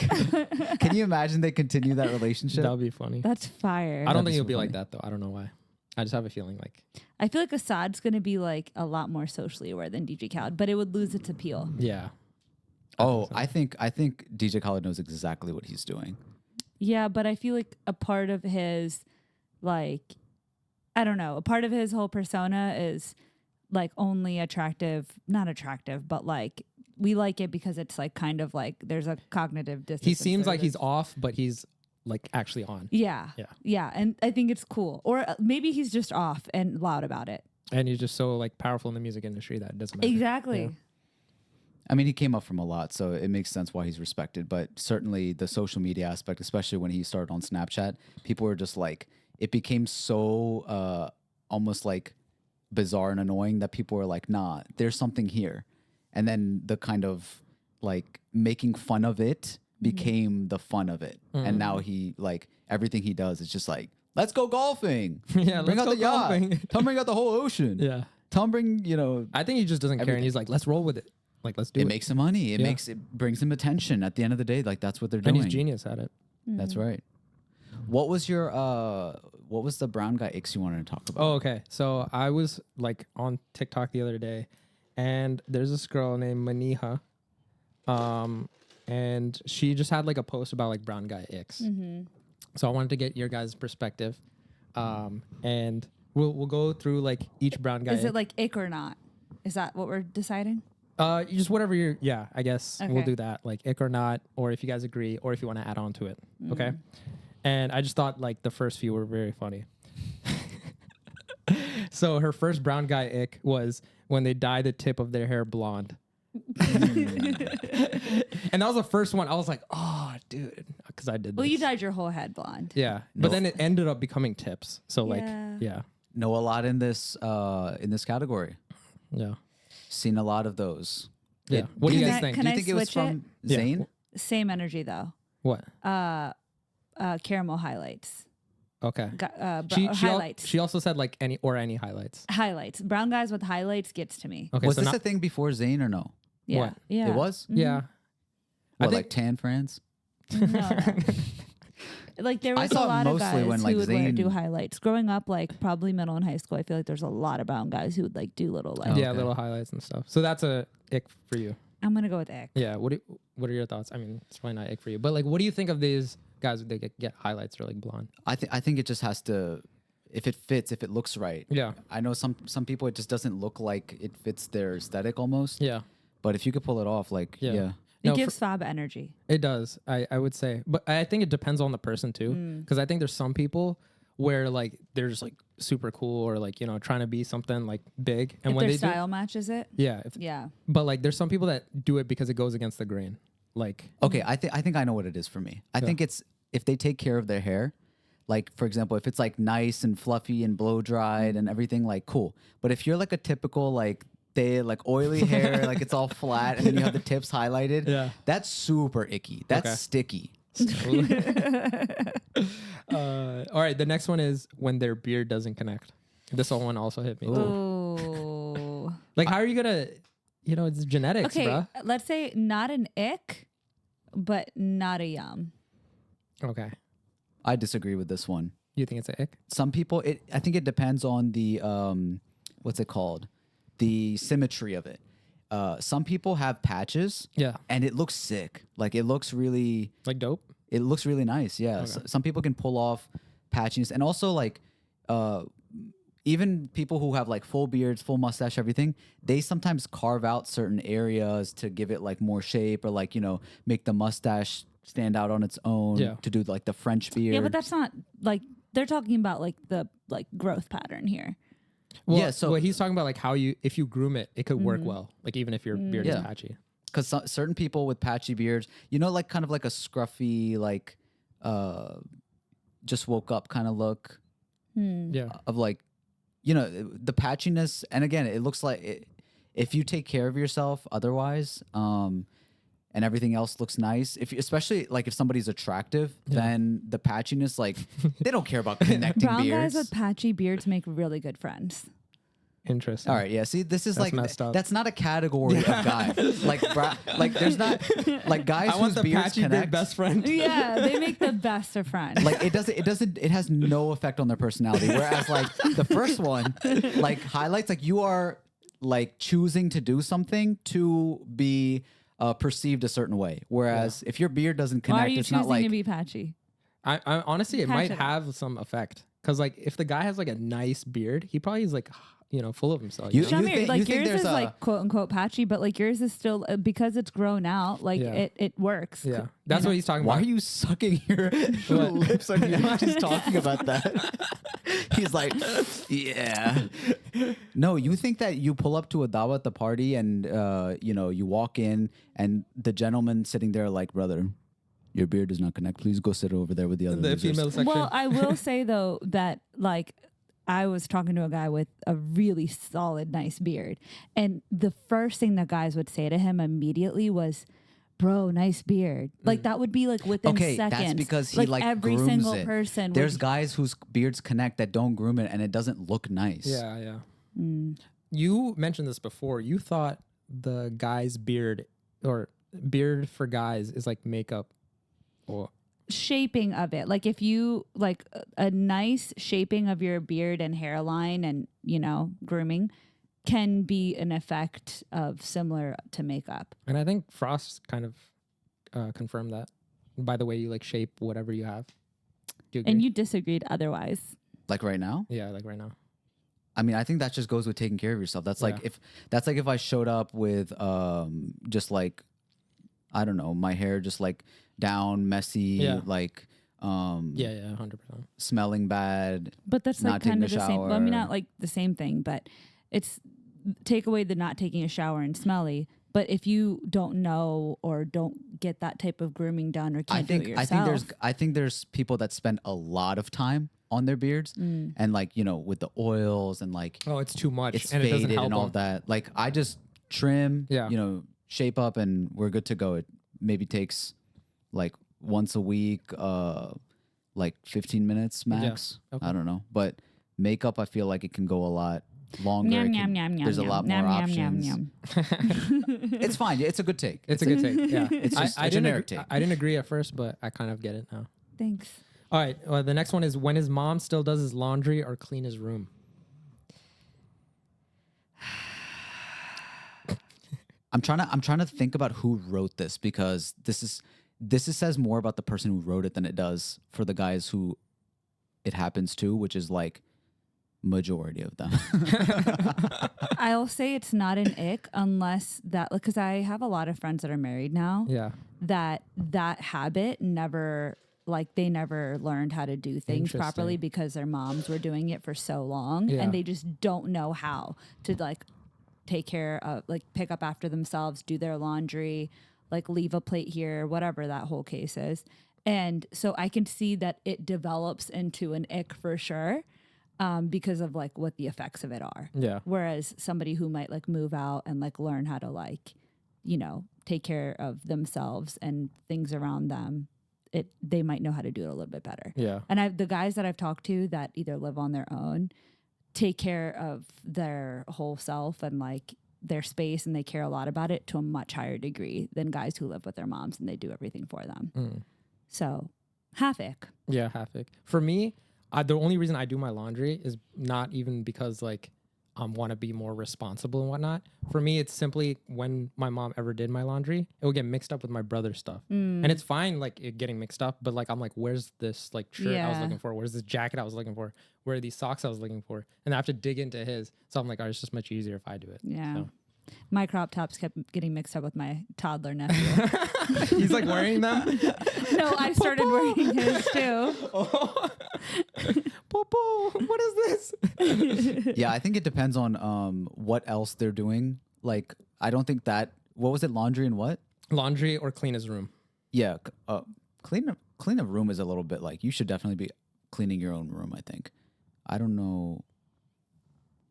Can you imagine they continue that relationship? That would be funny. That's fire. I don't That'd be think it'll so be like funny. that though. I don't know why. I just have a feeling like I feel like Assad's going to be like a lot more socially aware than DJ Khaled, but it would lose its appeal. yeah. I think DJ Khaled knows exactly what he's doing. Yeah, but I feel like a part of his, like, I don't know, a part of his whole persona is like only not attractive, but like we like it because it's like kind of like there's a cognitive dissonance. He seems like there. he's off, but he's like actually on. Yeah. Yeah. Yeah. And I think it's cool. Or maybe he's just off and loud about it. And he's just so like powerful in the music industry that it doesn't matter. Exactly. Yeah. I mean, he came up from a lot, so it makes sense why he's respected. But certainly the social media aspect, especially when he started on Snapchat, people were just like, it became so almost like bizarre and annoying that people were like, nah, there's something here. And then the kind of like making fun of it became the fun of it. And now he like everything he does is just like, let's go golfing. Yeah, bring let's out go the yacht. golfing. Tell him bring out the whole ocean. Yeah. Tell him bring, I think he just doesn't care, and Everything. he's like, let's roll with it. Like, let's do it. it makes him money. It Yeah. makes it brings him attention. At the end of the day, like that's what they're and doing. he's genius at it. That's right. What was your what was the brown guy icks you wanted to talk about? Oh, okay. So I was like on TikTok the other day, and there's this girl named Maniha, and she just had like a post about like brown guy icks. So I wanted to get your guys' perspective, and we'll go through like each brown guy. Is it like ick or not? Is that what we're deciding? Just whatever you're. Yeah, I guess we'll Okay. do that. Like ick or not, or if you guys agree, or if you want to add on to it. Okay. And I just thought like the first few were very funny. So her first brown guy ick was when they dye the tip of their hair blonde. And that was the first one. I was like, oh, dude, because I did. Well, this. you dyed your whole head blonde. Yeah, but then it ended up becoming tips. So like, Yeah. Know a lot in this category. yeah. Seen a lot of those. Yeah. What do you Can guys I- think? can Do you I think it was switch from Yeah. Zayn? Same energy though. What? Caramel highlights. Okay. Highlights. She also said like any highlights. Highlights. Brown guys with highlights gets to me. Okay. Was so this not, a thing before Zayn or no? Yeah. What? Yeah. It was? yeah. What, think- like tan friends? No. Like there I was a thought lot of mostly guys when, who like, would Zayn- do highlights. Growing up, like probably middle and high school, I feel like there's a lot of brown guys who would like do little like. Yeah, okay. little highlights and stuff. So that's a ick for you. I'm gonna go with ick. Yeah. What are your thoughts? I mean, it's probably not ick for you, but like, what do you think of these guys? They get highlights or like blonde? I think it just has to, if it fits, if it looks right. Yeah. I know some people it just doesn't look like it fits their aesthetic almost. Yeah. But if you could pull it off, like Yeah. yeah. It No, gives fab energy. It does. I would say, but I think it depends on the person too, because I think there's some people where like they're just like super cool or like trying to be something like big, and If when their they style matches it. yeah, Yeah. but like there's some people that do it because it goes against the grain, like Okay, I think I know what it is for me. I think it's if they take care of their hair. Like, for example, if it's like nice and fluffy and blow dried and everything, like cool. But if you're like a typical like oily hair, like it's all flat and then you have the tips highlighted, Yeah. that's super icky. That's Okay. sticky. all right, the next one is when their beard doesn't connect. This one also hit me too. Oh. Like, how are you gonna it's genetics, Okay, bruh. let's say not an ick, but not a yum. Okay, I disagree with this one. you think it's an ick? Some people, I think it depends on the what's it called, the symmetry of it. Some people have patches, Yeah. and it looks sick. Like it looks really Dope. nice. Yeah, some people can pull off patchiness, and also like even people who have like full beards, full mustache, everything, they sometimes carve out certain areas to give it like more shape, or like make the mustache stand out on its own. Yeah. To do like the French beard. Yeah, but that's not like they're talking about like the growth pattern here. Well, Yeah, so- well, he's talking about like how if you groom it, it could work well. Like even if your beard is Yeah. patchy. Because certain people with patchy beards, like kind of like a scruffy, like just woke up kind of look Yeah. of like, the patchiness. And again, it looks like if you take care of yourself otherwise, and everything else looks nice, especially like if somebody's attractive, then the patchiness, like they don't care about connecting Brown beards. guys with patchy beards make really good friends. Interesting. All right, yeah. See, this is That's like messed up. that's not a category of guy. Like, like there's not like guys whose beards connect. best friend. Yeah, they make the best of friends. Like it has no effect on their personality. Whereas like the first one, like highlights, like you are like choosing to do something to be perceived a certain way. Whereas if your beard doesn't Why are connect, you it's not choosing like to be patchy? I honestly, it might Passionate. have some effect because like if the guy has like a nice beard, he probably is like full of himself. You- Show me, think- like you think yours there's is a- like quote unquote patchy, but like yours is still because it's grown out. Like Yeah. it works. Yeah, that's what he's talking why about. are you sucking your lips on you just talking about that? He's like, yeah. No, you think that you pull up to a dawa at the party and you walk in and the gentleman sitting there like, brother, your beard does not connect. Please go sit over there with the other the losers." female section? Well, I will say though that like I was talking to a guy with a really solid, nice beard, and the first thing that guys would say to him immediately was, "Bro, nice beard." Like that would be like within Okay, seconds. that's because he like every grooms single it. person. There's would, guys whose beards connect that don't groom it and it doesn't look nice. Yeah. You mentioned this before. You thought the guy's beard or beard for guys is like makeup, or shaping of it. Like if you like a nice shaping of your beard and hairline and, grooming can be an effect of similar to makeup. And I think Frost kind of confirmed that by the way you like shape whatever you have. Do you agree? And you disagreed otherwise. Like right now? Yeah, like right now. I mean, I think that just goes with taking care of yourself. That's like if I showed up with just like, I don't know, my hair just like down, messy, like 100%. smelling bad. But that's not like kind of taking the a same. Well, I mean, shower. not like the same thing, but it's take away the not taking a shower and smelly. But if you don't know or don't get that type of grooming done or can't do it yourself, I think there's people that spend a lot of time on their beards and like, with the oils and like Oh, it's too much. it's and it doesn't faded help and all them. that. Like I just trim, Yeah. shape up and we're good to go. It maybe takes like once a week, like 15 minutes max. Okay. I don't know. But makeup, I feel like it can go a lot longer. Yum, It yum, can- yum, yum, there's a yum, lot yum, more yum, options. yum, yum. It's fine. It's a good take. It's a good take. Yeah. It's just a didn't generic agree, take. I didn't agree at first, but I kind of get it now. Thanks. All right. Well, the next one is when his mom still does his laundry or clean his room. I'm trying to think about who wrote this because this says more about the person who wrote it than it does for the guys who it happens to, which is like majority of them. I'll say it's not an ick unless that, because I have a lot of friends that are married now. Yeah. That habit never, like they never learned how to do things properly Interesting. because their moms were doing it for so long Yeah. and they just don't know how to like take care of, like pick up after themselves, do their laundry, like leave a plate here, whatever that whole case is. And so I can see that it develops into an ick for sure. Because of like what the effects of it are. Yeah. Whereas somebody who might like move out and like learn how to like, take care of themselves and things around them, they might know how to do it a little bit better. Yeah. And the guys that I've talked to that either live on their own, take care of their whole self and like their space, and they care a lot about it to a much higher degree than guys who live with their moms and they do everything for them. So half ick. Yeah, half ick. For me, the only reason I do my laundry is not even because like want to be more responsible and whatnot. For me, it's simply when my mom ever did my laundry, it would get mixed up with my brother's stuff, and it's fine like it getting mixed up. But like I'm like, where's this like shirt I was Yeah. looking for? Where's this jacket I was looking for? Where are these socks I was looking for? And I have to dig into his. So I'm like, oh, it's just much easier if I do it. Yeah. So. My crop tops kept getting mixed up with my toddler nephew. He's like wearing them. No, I started wearing his too. Popo, what is this? Yeah, I think it depends on what else they're doing. Like I don't think that what was it, laundry and what? Laundry or clean his room. Yeah, clean a room is a little bit like you should definitely be cleaning your own room, I think. I don't know.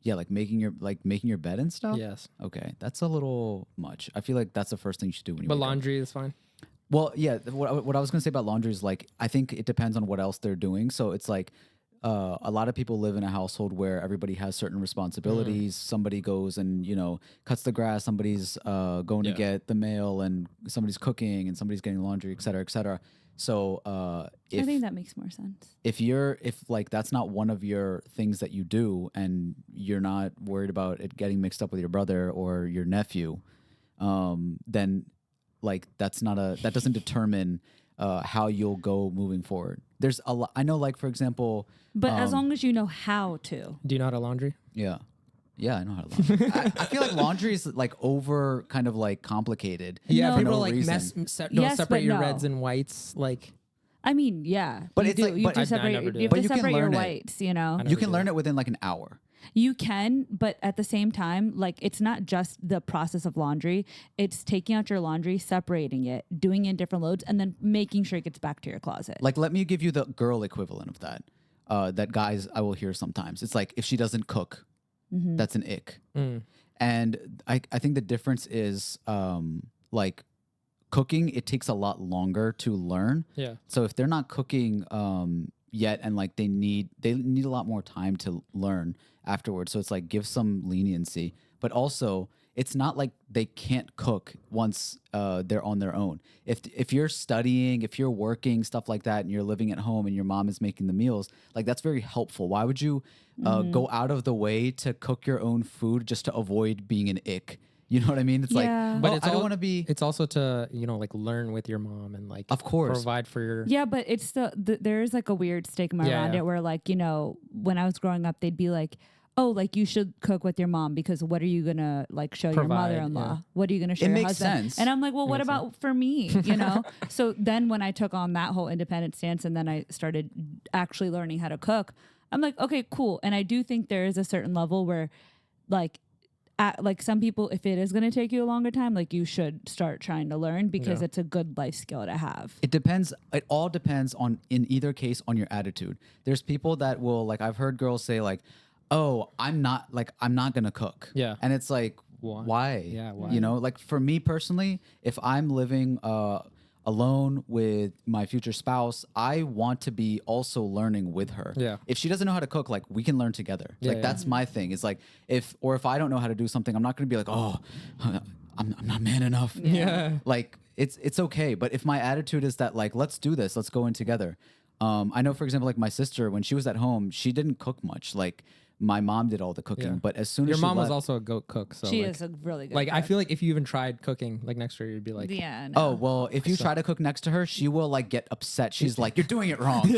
Yeah, like making your bed and stuff? Yes. Okay, that's a little much. I feel like that's the first thing you should do when you But wake up. laundry is fine. Well, yeah, what I was going to say about laundry is like I think it depends on what else they're doing. So it's like a lot of people live in a household where everybody has certain responsibilities. Somebody goes and, cuts the grass. Somebody's going to get the mail, and somebody's cooking, and somebody's getting laundry, et cetera, et cetera. So I if think that makes more sense. if like that's not one of your things that you do, and you're not worried about it getting mixed up with your brother or your nephew, then like that doesn't determine how you'll go moving forward. There's a lot. I know, like for example, But as long as you know how to. Do you know how to laundry? yeah, I know how to laundry. I feel like laundry is like over kind of like complicated. Yeah, for people no like reason. don't Yes, separate but your no. reds and whites. Like I mean, yeah. But you it's do. like- you but have I to separate, never do you have that. to But you can separate your learn it. whites, You never can do learn that. it within like an hour. You can, but at the same time, like it's not just the process of laundry. It's taking out your laundry, separating it, doing it in different loads, and then making sure it gets back to your closet. Like, let me give you the girl equivalent of that. That guys I will hear sometimes. It's like if she doesn't cook, that's an ick. And I think the difference is like cooking, it takes a lot longer to learn. yeah, So if they're not cooking, yet, and like they need a lot more time to learn afterwards. So it's like give some leniency, but also it's not like they can't cook once they're on their own. If you're studying, if you're working, stuff like that, and you're living at home and your mom is making the meals, like that's very helpful. Why would you go out of the way to cook your own food just to avoid being an ick? You know what I mean? It's Yeah. like, But oh, it's I don't all- want to be. It's also to, you know, like learn with your mom and like Of course. provide for your Yeah, but it's there is like a weird stigma Yeah, around yeah. it where like, you know, when I was growing up, they'd be like, oh, like you should cook with your mom because what are you gonna like show your Provide, mother-in-law? yeah. What are you gonna show It your makes husband? sense. And I'm like, well, what makes about for me? You know? So then when I took on that whole independent stance and then I started actually learning how to cook, I'm like, okay, cool. And I do think there is a certain level where like like some people, if it is going to take you a longer time, like you should start trying to learn because Yeah. it's a good life skill to have. It depends. It all depends on, in either case, on your attitude. There's people that will, like, I've heard girls say like, oh, I'm not gonna cook. Yeah. And it's like, why? Yeah, why? You know, like for me personally, if I'm living alone with my future spouse, I want to be also learning with her. Yeah. If she doesn't know how to cook, like we can learn together. Yeah, Like yeah. that's my thing. It's like if I don't know how to do something, I'm not gonna be like, oh, I'm not man enough. Yeah. Like it's okay. But if my attitude is that like, let's do this, let's go in together. I know, for example, like my sister, when she was at home, she didn't cook much. Like my mom did all the cooking. Yeah. But as soon as Your she mom was left- also a goat cook, so She like, is a really good like I cook. feel like if you even tried cooking like next to her, you'd be like, Yeah. No. Oh well, if you try to cook next to her, she will like get upset. She's like, "You're doing it wrong,"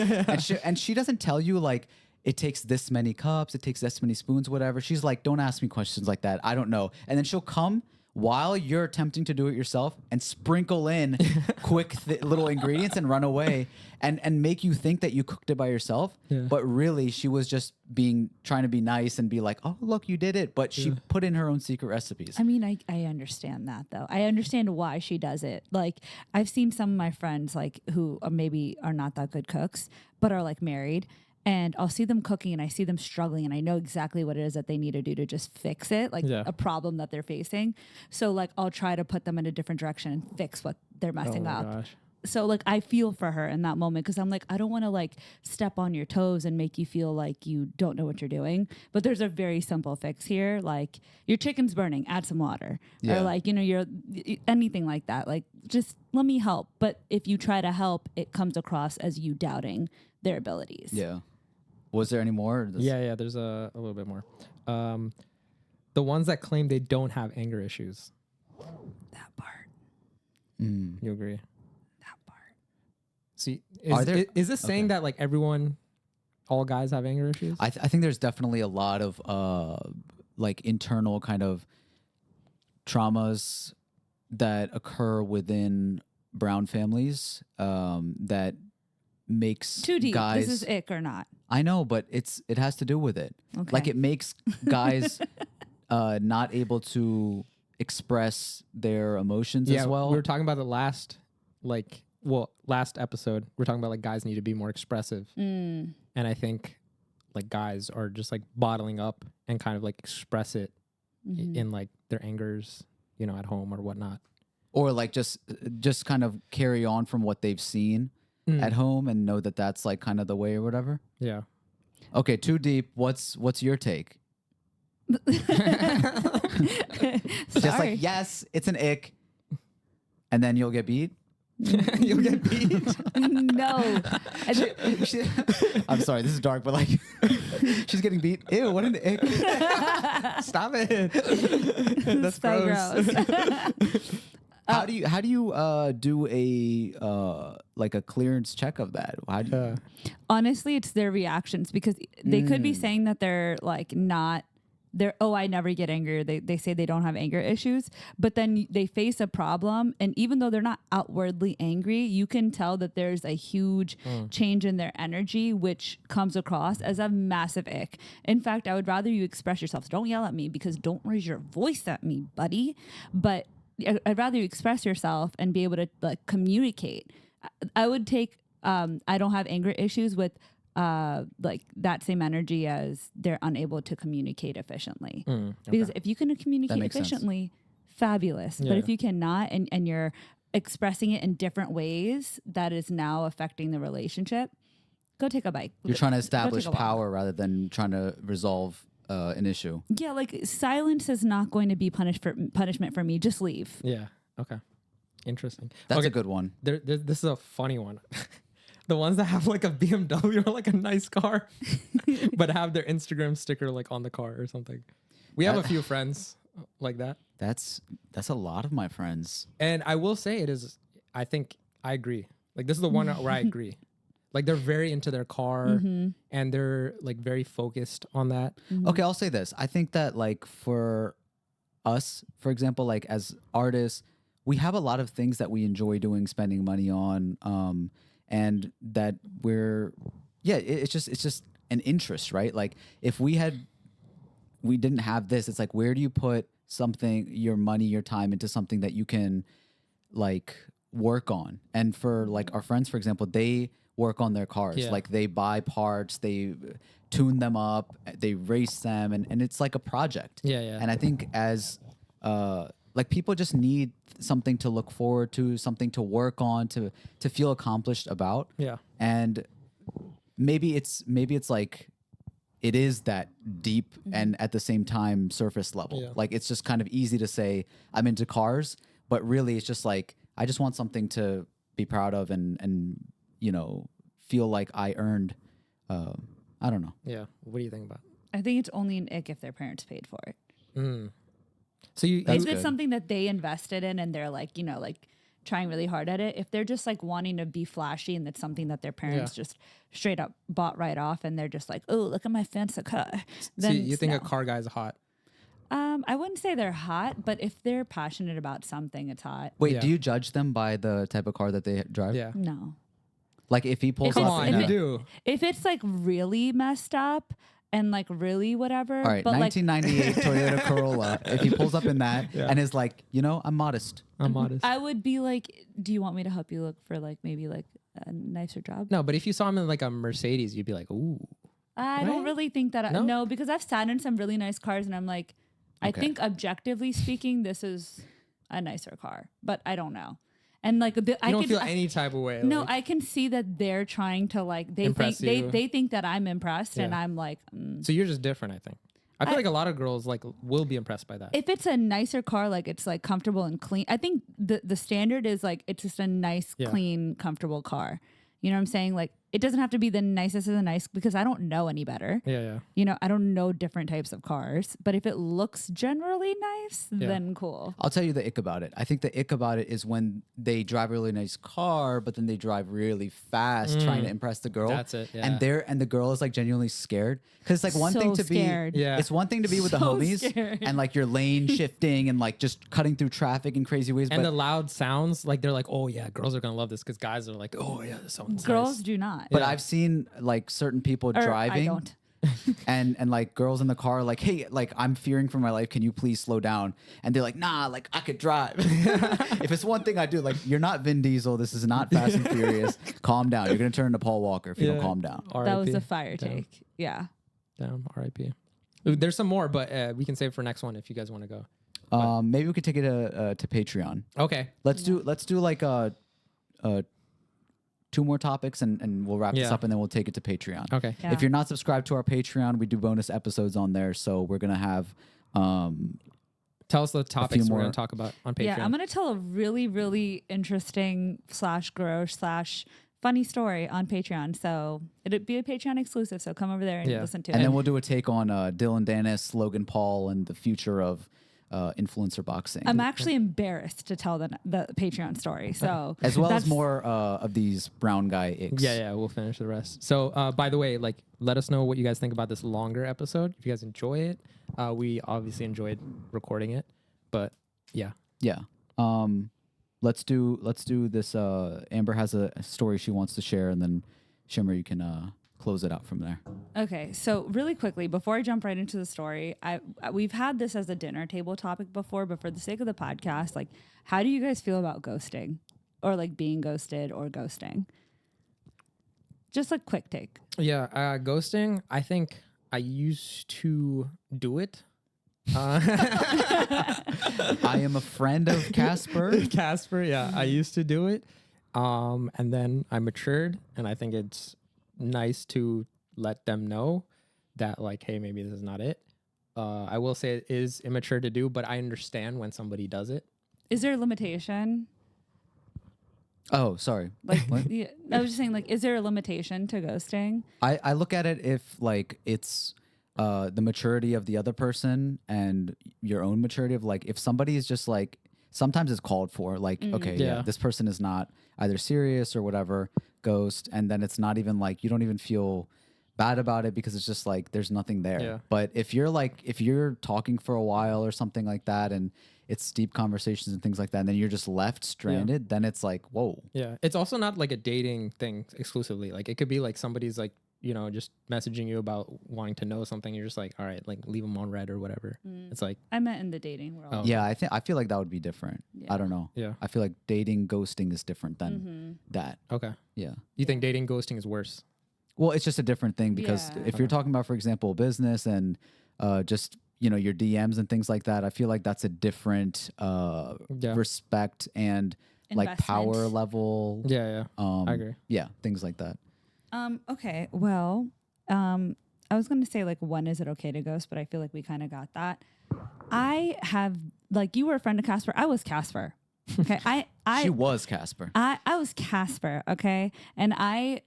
and she doesn't tell you like it takes this many cups, it takes this many spoons, whatever. She's like, "Don't ask me questions like that. I don't know." And then she'll come while you're attempting to do it yourself and sprinkle in quick little ingredients and run away and make you think that you cooked it by yourself. Yeah. But really, she was just trying to be nice and be like, "Oh, look, you did it." But she put in her own secret recipes. I mean, I understand that though. I understand why she does it. Like I've seen some of my friends like who maybe are not that good cooks, but are like married. And I'll see them cooking and I see them struggling and I know exactly what it is that they need to do to just fix it, like Yeah. a problem that they're facing. So like I'll try to put them in a different direction and fix what they're messing oh my up. gosh. So like I feel for her in that moment because I'm like, I don't want to like step on your toes and make you feel like you don't know what you're doing. But there's a very simple fix here. Like your chicken's burning, add some water. Yeah. Or like, you know, anything like that. Like just let me help. But if you try to help, it comes across as you doubting their abilities. Yeah. Was there any more? Or Yeah, there's a little bit more. The ones that claim they don't have anger issues. That part. You agree? That part. See, Are there- is this saying that like all guys have anger issues? I think there's definitely a lot of like internal kind of traumas that occur within brown families that makes Too deep. guys. This is ick or not. I know, but it has to do with it. Okay. Like it makes guys not able to express their emotions yeah, as well. we were talking about the last episode. We're talking about like guys need to be more expressive, and I think like guys are just like bottling up and kind of like express it in like their angers, you know, at home or whatnot. Or like just kind of carry on from what they've seen at home and know that that's like kind of the way or whatever. Yeah. Okay, too deep. What's your take? Just Sorry. like, yes, it's an ick, and then you'll get beat. You'll get beat. No. I'm sorry, this is dark, but like, she's getting beat. Ew, what an ick! Stop it. That's So gross. How do you do a like a clearance check of that? How do you, Honestly, it's their reactions because they could be saying that they're like not I never get angry. Or they say they don't have anger issues, but then they face a problem. And even though they're not outwardly angry, you can tell that there's a huge change in their energy, which comes across as a massive ick. In fact, I would rather you express yourself. Don't yell at me because don't raise your voice at me, buddy. But I'd rather you express yourself and be able to like communicate. I would take, I don't have anger issues with like that same energy as they're unable to communicate efficiently. Because if you can communicate makes sense. efficiently, fabulous. Yeah. But if you cannot and you're expressing it in different ways, that is now affecting the relationship. go take a bike. You're trying to Go establish take a walk. power rather than trying to resolve an issue. Yeah, like silence is not going to be punishment for me. Just leave. Yeah. Okay. Interesting. That's okay. a good one. This is a funny one. The ones that have like a BMW or like a nice car, but have their Instagram sticker like on the car or something. We have a few friends like that. That's a lot of my friends. And I will say it is, I think I agree. Like this is the one where I agree. Like they're very into their car and they're like very focused on that. Okay, I'll say this. I think that like for us, for example, like as artists, we have a lot of things that we enjoy doing, spending money on, and that it's just an interest, right? Like if we didn't have this, it's like, where do you put something, your money, your time into something that you can like work on? And for like our friends, for example, they work on their cars. Yeah. Like they buy parts, they tune them up, they race them, and it's like a project. Yeah. And I think as like people just need something to look forward to, something to work on, to feel accomplished about. Yeah. And maybe it's like it is that deep and at the same time surface level. Yeah. Like it's just kind of easy to say I'm into cars, but really it's just like I just want something to be proud of and you know, feel like I earned. I don't know. Yeah. What do you think about? I think it's only an ick if their parents paid for it. So you That's If it's good. something that they invested in and they're like, you know, like trying really hard at it, if they're just like wanting to be flashy and it's something that their parents just straight up bought right off and they're just like, oh, look at my fancy car. so you think no. a car guy's hot? I wouldn't say they're hot, but if they're passionate about something, it's hot. Wait, Yeah. do you judge them by the type of car that they drive? Yeah. No. Like if he pulls If up it's- in Come on, a- you do. If it's like really messed up and like really whatever, All right, but like 1998 Toyota Corolla. If he pulls up in that and is like, you know, I'm modest. I'm modest. I would be like, do you want me to help you look for like maybe like a nicer job? No, but if you saw him in like a Mercedes, you'd be like, ooh. I don't Right? really think that. No? No, because I've sat in some really nice cars and I'm like, I Okay. think objectively speaking, this is a nicer car, but I don't know. And like, I You don't could, feel any type of way. no, like, I can see that they're trying to like, they Impress think you. they think that I'm impressed and Yeah. I'm like, so you're just different, I think. I feel like a lot of girls like will be impressed by that. if it's a nicer car, like it's like comfortable and clean. I think the standard is like, it's just a nice, Yeah. clean, comfortable car. You know what I'm saying? Like, it doesn't have to be the nicest of the nice because I don't know any better. Yeah. You know, I don't know different types of cars, but if it looks generally nice, then cool. I'll tell you the ick about it. I think the ick about it is when they drive a really nice car, but then they drive really fast trying to impress the girl. That's it, yeah. And the girl is like genuinely scared because it's like one So thing to scared. be. Yeah. It's one thing to be with the So homies scared. and like you're lane shifting and like just cutting through traffic in crazy ways. And but the loud sounds, like they're like, oh yeah, girls are gonna love this because guys are like, oh yeah, this sounds Girls nice. do not. but I've seen like certain people Or driving. I don't. and like girls in the car are like, hey, like I'm fearing for my life, can you please slow down? And they're like, nah, like I could drive. If it's one thing I do, like you're not Vin Diesel, this is not Fast and Furious, calm down. You're gonna turn into Paul Walker if you don't Yeah. calm down. That was RIP. a fire Down. take. Yeah. Down. RIP. Ooh, there's some more, but we can save for next one if you guys want to go. Maybe we could take it to Patreon. Okay. Let's do like two more topics and we'll wrap this Yeah. up and then we'll take it to Patreon. Okay. Yeah. If you're not subscribed to our Patreon, we do bonus episodes on there. So we're gonna have Tell us the topics we're more. gonna talk about on Patreon. Yeah. I'm going to tell a really, really interesting / gross / funny story on Patreon. So it'd be a Patreon exclusive. So come over there and Yeah. listen to and it. then we'll do a take on Dylan Dennis, Logan Paul, and the future of influencer boxing. I'm actually embarrassed to tell the Patreon story. So as well as that's- more of these brown guy icks. Yeah, we'll finish the rest. So, by the way, like, let us know what you guys think about this longer episode. If you guys enjoy it, we obviously enjoyed recording it, but yeah. Yeah. Let's do this. Amber has a story she wants to share, and then Shimmer, you can close it out from there. Okay, so really quickly, before I jump right into the story, we've had this as a dinner table topic before, but for the sake of the podcast, like, how do you guys feel about ghosting or like being ghosted or ghosting? Just a quick take. Yeah, ghosting, I think I used to do it. I am a friend of Casper. Casper, yeah, I used to do it. And then I matured, and I think it's nice to let them know that like, hey, maybe this is not it. I will say it is immature to do, but I understand when somebody does it. Is there a limitation? Oh, sorry. Like, What? yeah, I was just saying, like, is there a limitation to ghosting? I look at it if like it's the maturity of the other person and your own maturity of like if somebody is just like sometimes it's called for like okay Yeah. this person is not either serious or whatever, ghost, and then it's not even like you don't even feel bad about it because it's just like there's nothing there. Yeah. But if you're talking for a while or something like that and it's deep conversations and things like that and then you're just left stranded, then it's like whoa. Yeah. It's also not like a dating thing exclusively. Like it could be like somebody's like, you know, just messaging you about wanting to know something. You're just like, all right, like leave them on red or whatever. It's like, I meant in the dating world. Oh. Yeah, I feel like that would be different. Yeah. I don't know. yeah. I feel like dating ghosting is different than that. Okay. Yeah. You think dating ghosting is worse? Well, it's just a different thing because Yeah. if you're talking about, for example, business and just your DMs and things like that, I feel like that's a different respect and like power Investment. level. Yeah. Yeah. I agree. Yeah, things like that. Okay. Well, I was going to say like, when is it okay to ghost? But I feel like we kind of got that. I have like, you were a friend of Casper. I was Casper. Okay. She was Casper. I was Casper. Okay. And I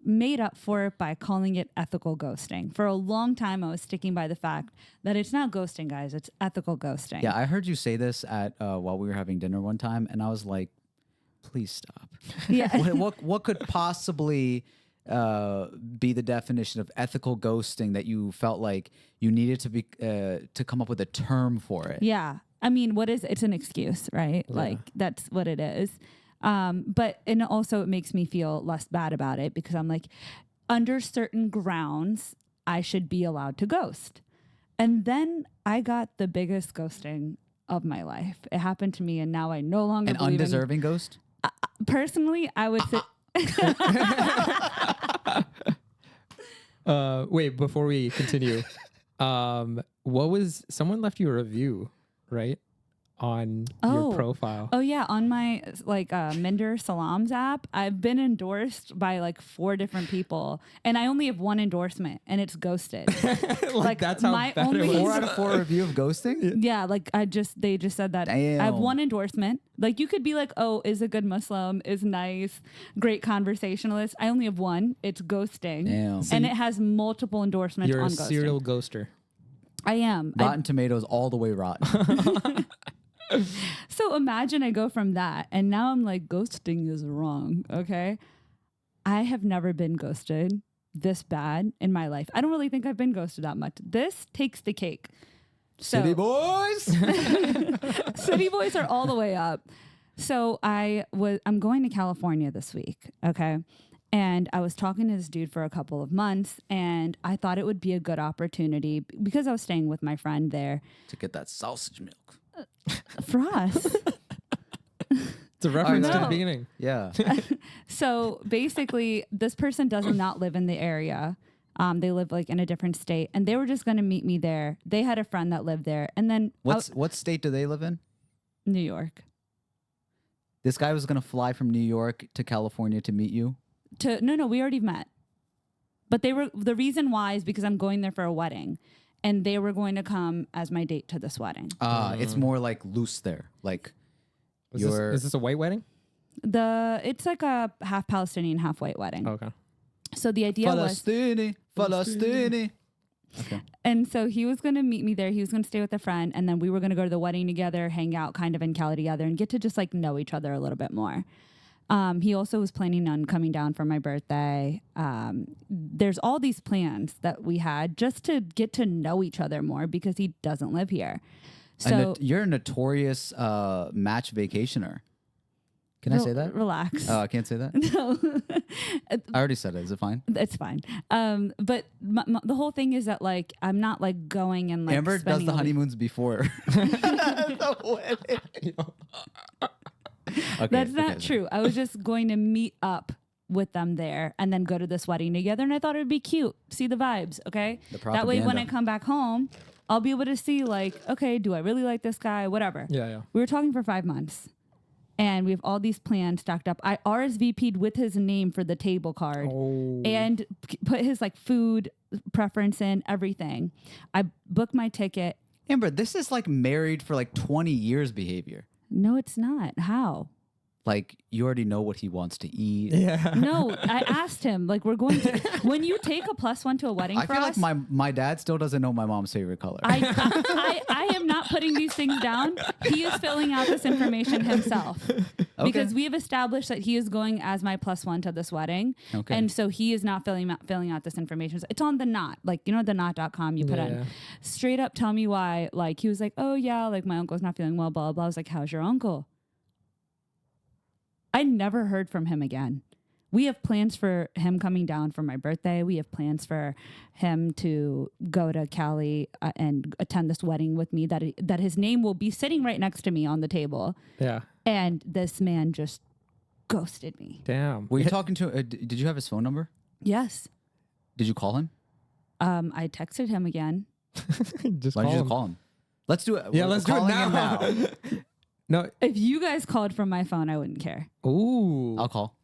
made up for it by calling it ethical ghosting. For a long time, I was sticking by the fact that it's not ghosting, guys. It's ethical ghosting. Yeah, I heard you say this at while we were having dinner one time, and I was like, please stop. Yeah. what could possibly be the definition of ethical ghosting that you felt like you needed to be to come up with a term for it? Yeah. I mean, it's an excuse, right? Yeah. Like that's what it is. And also it makes me feel less bad about it because I'm like, under certain grounds, I should be allowed to ghost. And then I got the biggest ghosting of my life. It happened to me and now I no longer An believe in. undeserving ghost? Personally, I would say Wait, before we continue, someone left you a review, right? On your profile. Oh yeah, on my like Minder Salams app, I've been endorsed by like 4 different people, and I only have one endorsement, and it's ghosted. like that's how my bad only- it 4 was. out of 4 review of ghosting? Yeah, like they just said that I have Damn. one endorsement. Like you could be like, oh, is a good Muslim, is nice, great conversationalist. I only have one. It's ghosting, Damn. and it has multiple endorsements You're on a ghosting. serial ghoster. I am. Rotten Tomatoes all the way rotten. So imagine I go from that and now I'm like, ghosting is wrong. Okay. I have never been ghosted this bad in my life. I don't really think I've been ghosted that much. This takes the cake. City boys. City boys are all the way up. So I'm going to California this week. Okay. And I was talking to this dude for a couple of months and I thought it would be a good opportunity because I was staying with my friend there. To get that sausage milk. For us. It's a reference to the No. beginning. Yeah. So basically, this person does not live in the area. They live like in a different state, and they were just going to meet me there. They had a friend that lived there, and then What state do they live in? New York. This guy was going to fly from New York to California to meet you? No, we already met. But the reason why is because I'm going there for a wedding, and they were going to come as my date to this wedding. It's more like loose there. Like Is this a white wedding? It's like a half Palestinian, half white wedding. Okay. So the idea was. Palestini. Okay. And so he was going to meet me there. He was going to stay with a friend. And then we were going to go to the wedding together, hang out kind of in Cali together and get to just like know each other a little bit more. He also was planning on coming down for my birthday. There's all these plans that we had just to get to know each other more because he doesn't live here. So You're a notorious match vacationer. Can I say that? Relax. Oh, I can't say that? No, I already said it. Is it fine? it's fine. But the whole thing is that like I'm not like going and like Amber does spending the a week- honeymoons before. The wedding. Okay, That's okay, not okay. true. I was just going to meet up with them there and then go to this wedding together. And I thought it would be cute. See the vibes. Okay. The That way, when I propaganda. come back home, I'll be able to see like, okay, do I really like this guy? Whatever. Yeah. We were talking for 5 months and we have all these plans stacked up. I RSVP'd with his name for the table card and put his like food preference in, everything. I booked my ticket. Amber, this is like married for like 20 years behavior. No, it's not. How? Like, you already know what he wants to eat. Yeah. No, I asked him, like, we're going to, when you take a +1 to a wedding I for feel us, like my dad still doesn't know my mom's favorite color. I am not putting these things down. He is filling out this information himself because we have established that he is going as my +1 to this wedding. Okay. And so he is not filling out this information. It's on the Knot, like, you know, the knot.com you put on straight up. Tell me why. Like, he was like, oh yeah, like my uncle's not feeling well, blah, blah, blah. I was like, how's your uncle? I never heard from him again. We have plans for him coming down for my birthday. We have plans for him to go to Cali and attend this wedding with me, that his name will be sitting right next to me on the table. Yeah. And this man just ghosted me. Damn. Were you talking to, did you have his phone number? Yes. Did you call him? I texted him again. Just Why did call you just him. call him? Let's do it. Yeah, We're let's do it calling him now. No. If you guys called from my phone, I wouldn't care. Ooh. I'll call.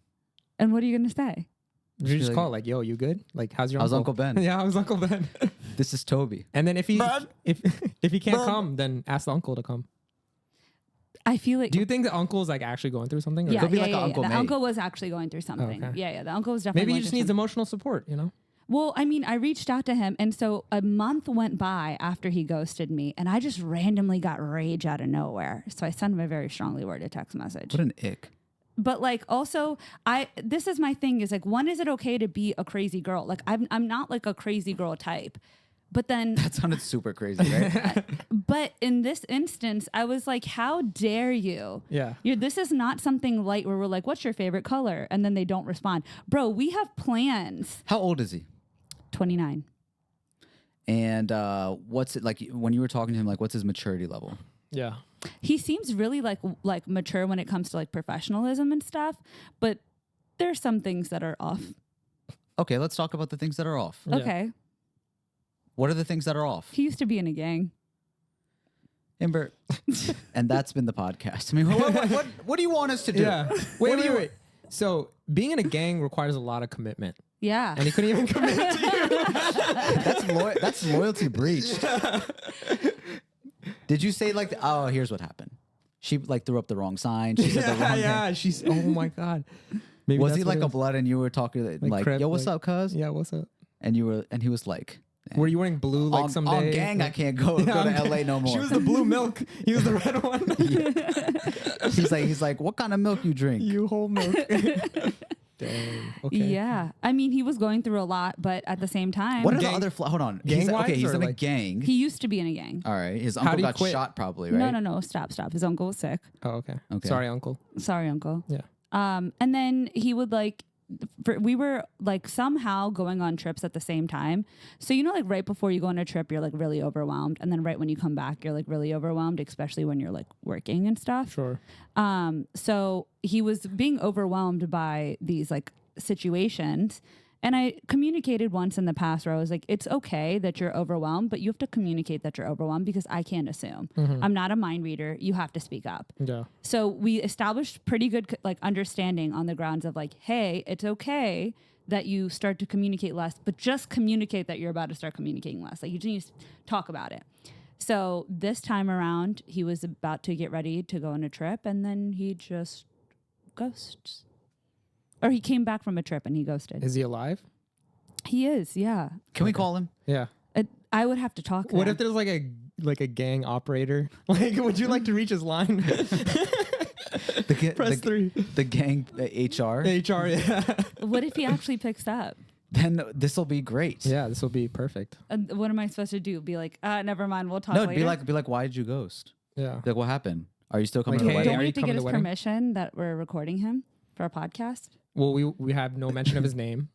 And what are you going to say? You just like- call like, yo, you good? Like, how's your How's uncle? Uncle Ben? Yeah, how's Uncle Ben? This is Toby. And then if he Ben? if he can't Ben? come, then ask the uncle to come. I feel like... Do you think the uncle's like actually going through something? Or Yeah, could be yeah, like yeah, an yeah. Uncle The May. uncle was actually going through something. Okay. Yeah, the uncle was definitely Maybe he going just through needs something. emotional support, you know? Well, I mean, I reached out to him, and so a month went by after he ghosted me, and I just randomly got rage out of nowhere. So I sent him a very strongly worded text message. What an ick. But like, also, this is my thing: is like, when is it okay to be a crazy girl? Like, I'm not like a crazy girl type, but then, That sounded super crazy, right? but in this instance, I was like, how dare you? Yeah. This is not something light where we're like, what's your favorite color? And then they don't respond. Bro, we have plans. How old is he? 29. And what's it like when you were talking to him? Like, what's his maturity level? Yeah. He seems really like mature when it comes to like professionalism and stuff, but there's some things that are off. Okay, let's talk about the things that are off. Yeah. Okay. What are the things that are off? He used to be in a gang. Amber, and that's been the podcast. I mean, what do you want us to do? Yeah. Wait. So being in a gang requires a lot of commitment. Yeah. And he couldn't even commit to you. That's loyalty breached. Did you say like, oh, here's what happened? She like threw up the wrong sign. She said the wrong Yeah. thing. She's, oh my God. Maybe Was that's he what like it a was. blood and you were talking like Crip, yo, what's like- up, cuz? Yeah, what's up? And he was like, Were you wearing blue like on, someday? on gang, I can't go Yeah, to on LA no more. She was the blue milk. He was the red one. he's like, what kind of milk you drink? You whole milk. Dang. Okay. Yeah. I mean, he was going through a lot, but at the same time, What are Gang- the other hold on? gang-wise He's or in a like- gang. he used to be in a gang. All right. His How uncle did he got quit? shot probably, right? No. Stop. His uncle was sick. Oh, okay. Okay. Sorry, uncle. Sorry, uncle. Yeah. And then he would like, we were like somehow going on trips at the same time. So, you know, like right before you go on a trip, you're like really overwhelmed. And then right when you come back, you're like really overwhelmed, especially when you're like working and stuff. Sure. So he was being overwhelmed by these like situations. And I communicated once in the past where I was like, it's okay that you're overwhelmed, but you have to communicate that you're overwhelmed because I can't assume. I'm not a mind reader. You have to speak up. Yeah. So we established pretty good like understanding on the grounds of like, hey, it's okay that you start to communicate less, but just communicate that you're about to start communicating less. Like you just need to talk about it. So this time around, he was about to get ready to go on a trip, and then he just ghosts. Or he came back from a trip and he ghosted. Is he alive? He is, yeah. Can we call him? Yeah. I would have to talk to What him. if there's like a gang operator? Like, would you like to reach his line? Press 3. The gang HR. HR, yeah. What if he actually picks up? Then this will be great. Yeah, this will be perfect. What am I supposed to do? Be like, never mind, we'll talk No, later? be like, why did you ghost? Yeah. Be like, what happened? Are you still coming Like, to the hey, wedding? Don't are we you have to coming get to his the wedding? permission that we're recording him for our podcast? Well, we have no mention of his name.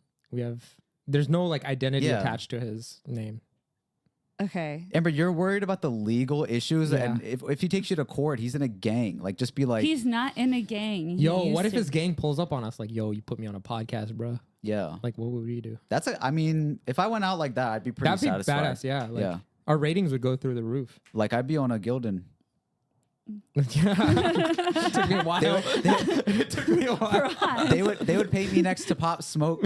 There's no like identity Yeah. attached to his name. Okay. Amber, you're worried about the legal issues, Yeah. and if he takes you to court, he's in a gang. Like, just be like, He's not in a gang. He Yo, used what if to- his gang pulls up on us? Like, yo, you put me on a podcast, bro. yeah. Like, what would we do? I mean, if I went out like that, I'd be pretty That'd be satisfied. badass. Yeah. Like, Yeah. Our ratings would go through the roof. Like, I'd be on a Gildan. It took me a while. It took me a while. They would paint me next to Pop Smoke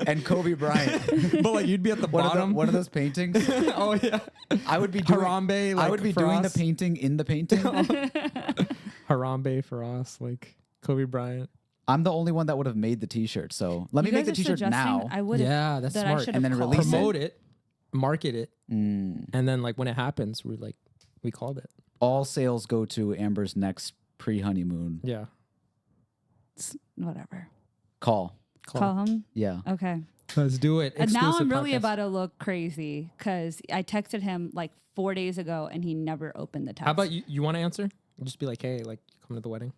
and Kobe Bryant. But like you'd be at the bottom. One of those paintings. Oh yeah. I would be doing, Harambe. Like, I would be for doing us. the painting in the painting. Harambe for us, like Kobe Bryant. I'm the only one that would have made the T-shirt. So let me make the T-shirt now. I would. Yeah, that's that smart. I should And have then called. release it. Promote it, market it, Mm. and then like when it happens, we called it. All sales go to Amber's next pre-honeymoon. Yeah. Whatever. Call. Call him. Yeah. Okay. Let's do it. And now Exclusive I'm really podcast. about to look crazy because I texted him like 4 days ago and he never opened the text. How about you? You want to answer? Just be like, hey, like, come to the wedding.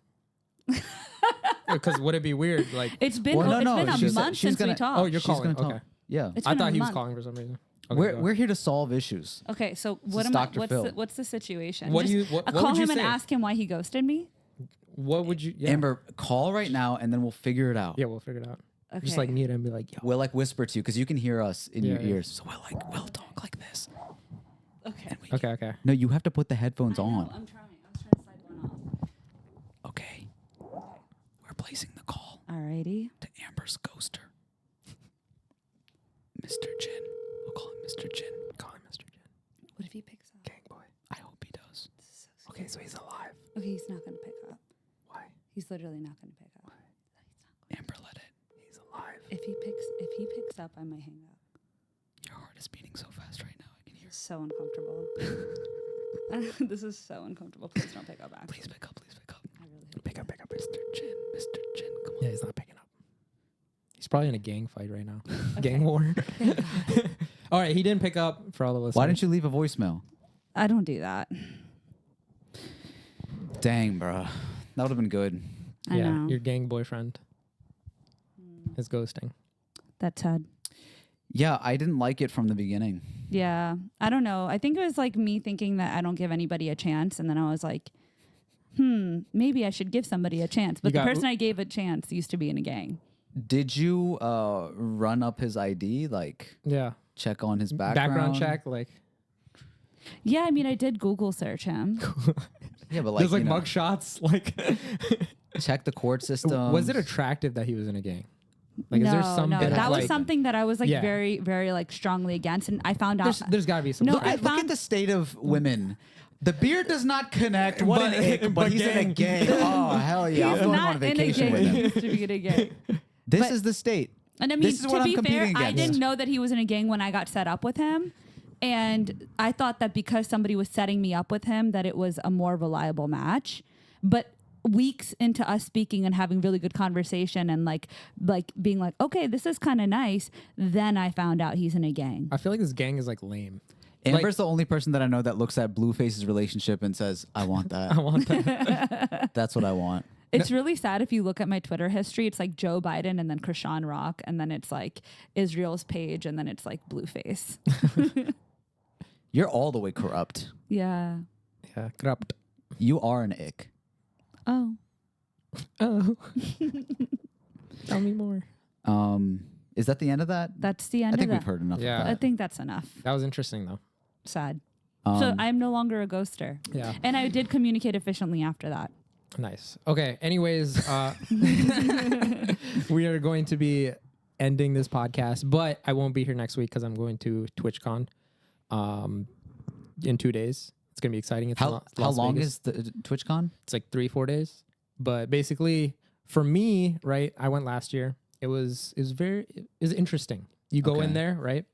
Because would it be weird? Like, It's been, Well, no, it's no, been a she's- month she's since we gonna- talked. oh, you're She's calling. gonna Okay. talk. Yeah. It's I been thought a he was month. calling for some reason. Okay, go. We're here to solve issues. Okay, so what is am I? Dr. What's Phil. what's the situation? What do Just you- what call would you him and say? ask him why he ghosted me. What would you? Yeah. Amber, call right now and then we'll figure it out. Yeah, we'll figure it out. Okay. Just like mute him and be like, yo. We'll like whisper to you because you can hear us in Yeah, your yeah. ears. So we'll talk like this. Okay. Okay. No, you have to put the headphones I know, on. I'm trying. I was trying to slide one off. Okay. We're placing the call Alrighty. to Amber's ghoster. Mr. Jin. We'll call him Mr. Jin. Call him Mr. Jin. What if he picks up? Gang boy. I hope he does. This is so Okay, so he's alive. Okay, he's not gonna pick up. Why? He's literally not gonna pick up. Amber, let it. He's alive. If he picks up, I might hang up. Your heart is beating so fast right now. I can hear. It's so uncomfortable. This is so uncomfortable. Please don't pick up back. Please pick up. Please pick up. I really Pick up. Mr. Jin. Mr. Jin. Come on. Yeah, he's not picking up. He's probably in a gang fight right now. Okay. Gang war. All right, he didn't pick up for all of us. Why didn't you leave a voicemail? I don't do that. Dang, bro. That would have been good. I Yeah, know. your gang boyfriend is ghosting. That's sad. Yeah, I didn't like it from the beginning. Yeah. I don't know. I think it was like me thinking that I don't give anybody a chance. And then I was like, maybe I should give somebody a chance. But You the got- person I gave a chance used to be in a gang. Did you run up his ID? Like Yeah. check on his background? Background check, like Yeah, I mean, I did Google search him. Yeah, but like, there's like you know, mug shots. Like, check the court system. was it attractive that he was in a gang? Like, is there some no, bit of, that was like- something that I was like Yeah. very, very like strongly against. And I found out. There's got to be some. No, Look I at, look at found- the state of women. The beard does not connect. What But- an ick, but but he's in a gang. gang. Oh, hell yeah. I'm He's going not on in a vacation gang. with He him. used to be in a gang. This But- is the state. And I mean, This is what to I'm be fair, competing I against. didn't know that he was in a gang when I got set up with him. And I thought that because somebody was setting me up with him, that it was a more reliable match. But weeks into us speaking and having really good conversation and like being like, okay, this is kind of nice. Then I found out he's in a gang. I feel like this gang is like lame. Amber's the only person that I know that looks at Blueface's relationship and says, I want that. I want that. That's what I want. It's really sad if you look at my Twitter history. It's like Joe Biden and then Krishan Rock. And then it's like Israel's page. And then it's like Blueface. You're all the way corrupt. Yeah. Yeah, corrupt. You are an ick. Oh. Oh, tell me more. Is that the end of that? That's the end I think of we've that. heard enough Yeah. of I that. think that's enough. That was interesting though. Sad. So I'm no longer a ghoster. Yeah. And I did communicate efficiently after that. Nice. Okay. Anyways, we are going to be ending this podcast, but I won't be here next week because I'm going to TwitchCon in 2 days. It's gonna be exciting. It's in How Las long Vegas. is the TwitchCon? It's like 3-4 days. But basically, for me, right, I went last year. It was interesting. You go Okay. in there, right,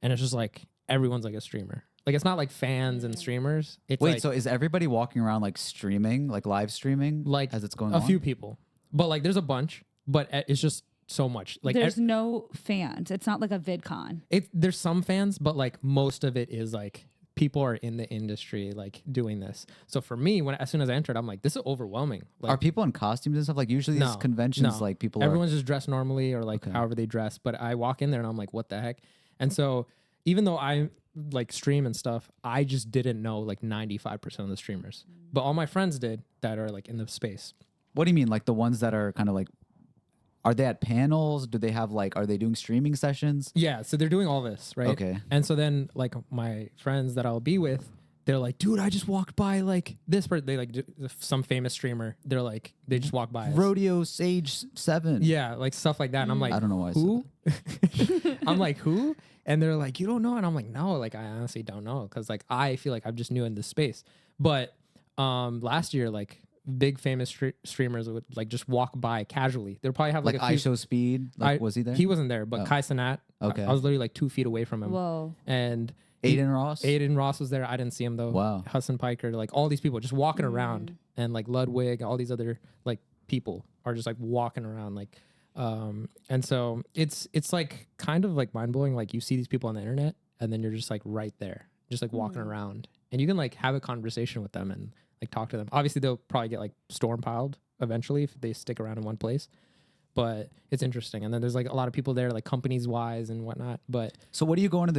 and it's just like everyone's like a streamer. Like it's not like fans and streamers. It's Wait, like, so is everybody walking around like streaming, like live streaming, like as it's going a on? few people, but like there's a bunch, but it's just so much. Like There's no fans. It's not like a VidCon. there's some fans, but like most of it is like people are in the industry like doing this. So for me, as soon as I entered, I'm like, this is overwhelming. Like, Are people in costumes and stuff? Like usually these conventions, like people everyone's just dressed normally or like however they dress. But I walk in there and I'm like, what the heck? And so even though I like stream and stuff, I just didn't know like 95% of the streamers. But all my friends did that are like in the space. What do you mean? Like the ones that are kind of like, are they at panels? Do they have like, are they doing streaming sessions? Yeah, so they're doing all this, right? Okay. And so then like my friends that I'll be with, they're like, dude, I just walked by like this person. They like some famous streamer. They're like, they just walked by us. Rodeo Sage 7. Yeah, like stuff like that. And I'm like, I don't know why I who? I'm like, who? And they're like, you don't know? And I'm like, no, like I honestly don't know, because like I feel like I'm just new in this space. But last year, like big famous streamers would like just walk by casually. They'll probably have like a few, iShowSpeed. Like, was he there? He wasn't there, but Kai Cenat. Okay. I was literally like 2 feet away from him. Whoa. And Aiden Ross was there. I didn't see him though. Wow. Hudson Piker, like all these people just walking around, and like Ludwig, all these other like people are just like walking around, like and so it's like kind of like mind blowing. Like you see these people on the internet, and then you're just like right there, just like walking around, and you can like have a conversation with them and like talk to them. Obviously, they'll probably get like storm piled eventually if they stick around in one place. But it's interesting, and then there's like a lot of people there, like companies wise and whatnot. But so, what are you going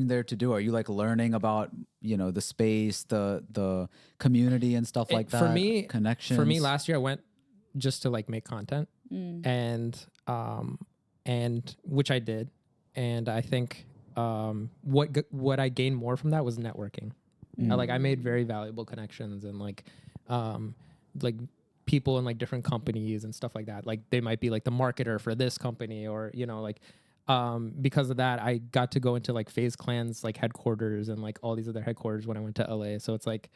there to do? Are you like learning about the space, the community and stuff like that? For me, connections. For me, last year I went just to like make content, and which I did, and I think what I gained more from that was networking. I made very valuable connections, and like people in like different companies and stuff like that. Like they might be like the marketer for this company, or because of that I got to go into like FaZe Clan's like headquarters and like all these other headquarters when I went to LA. So it's like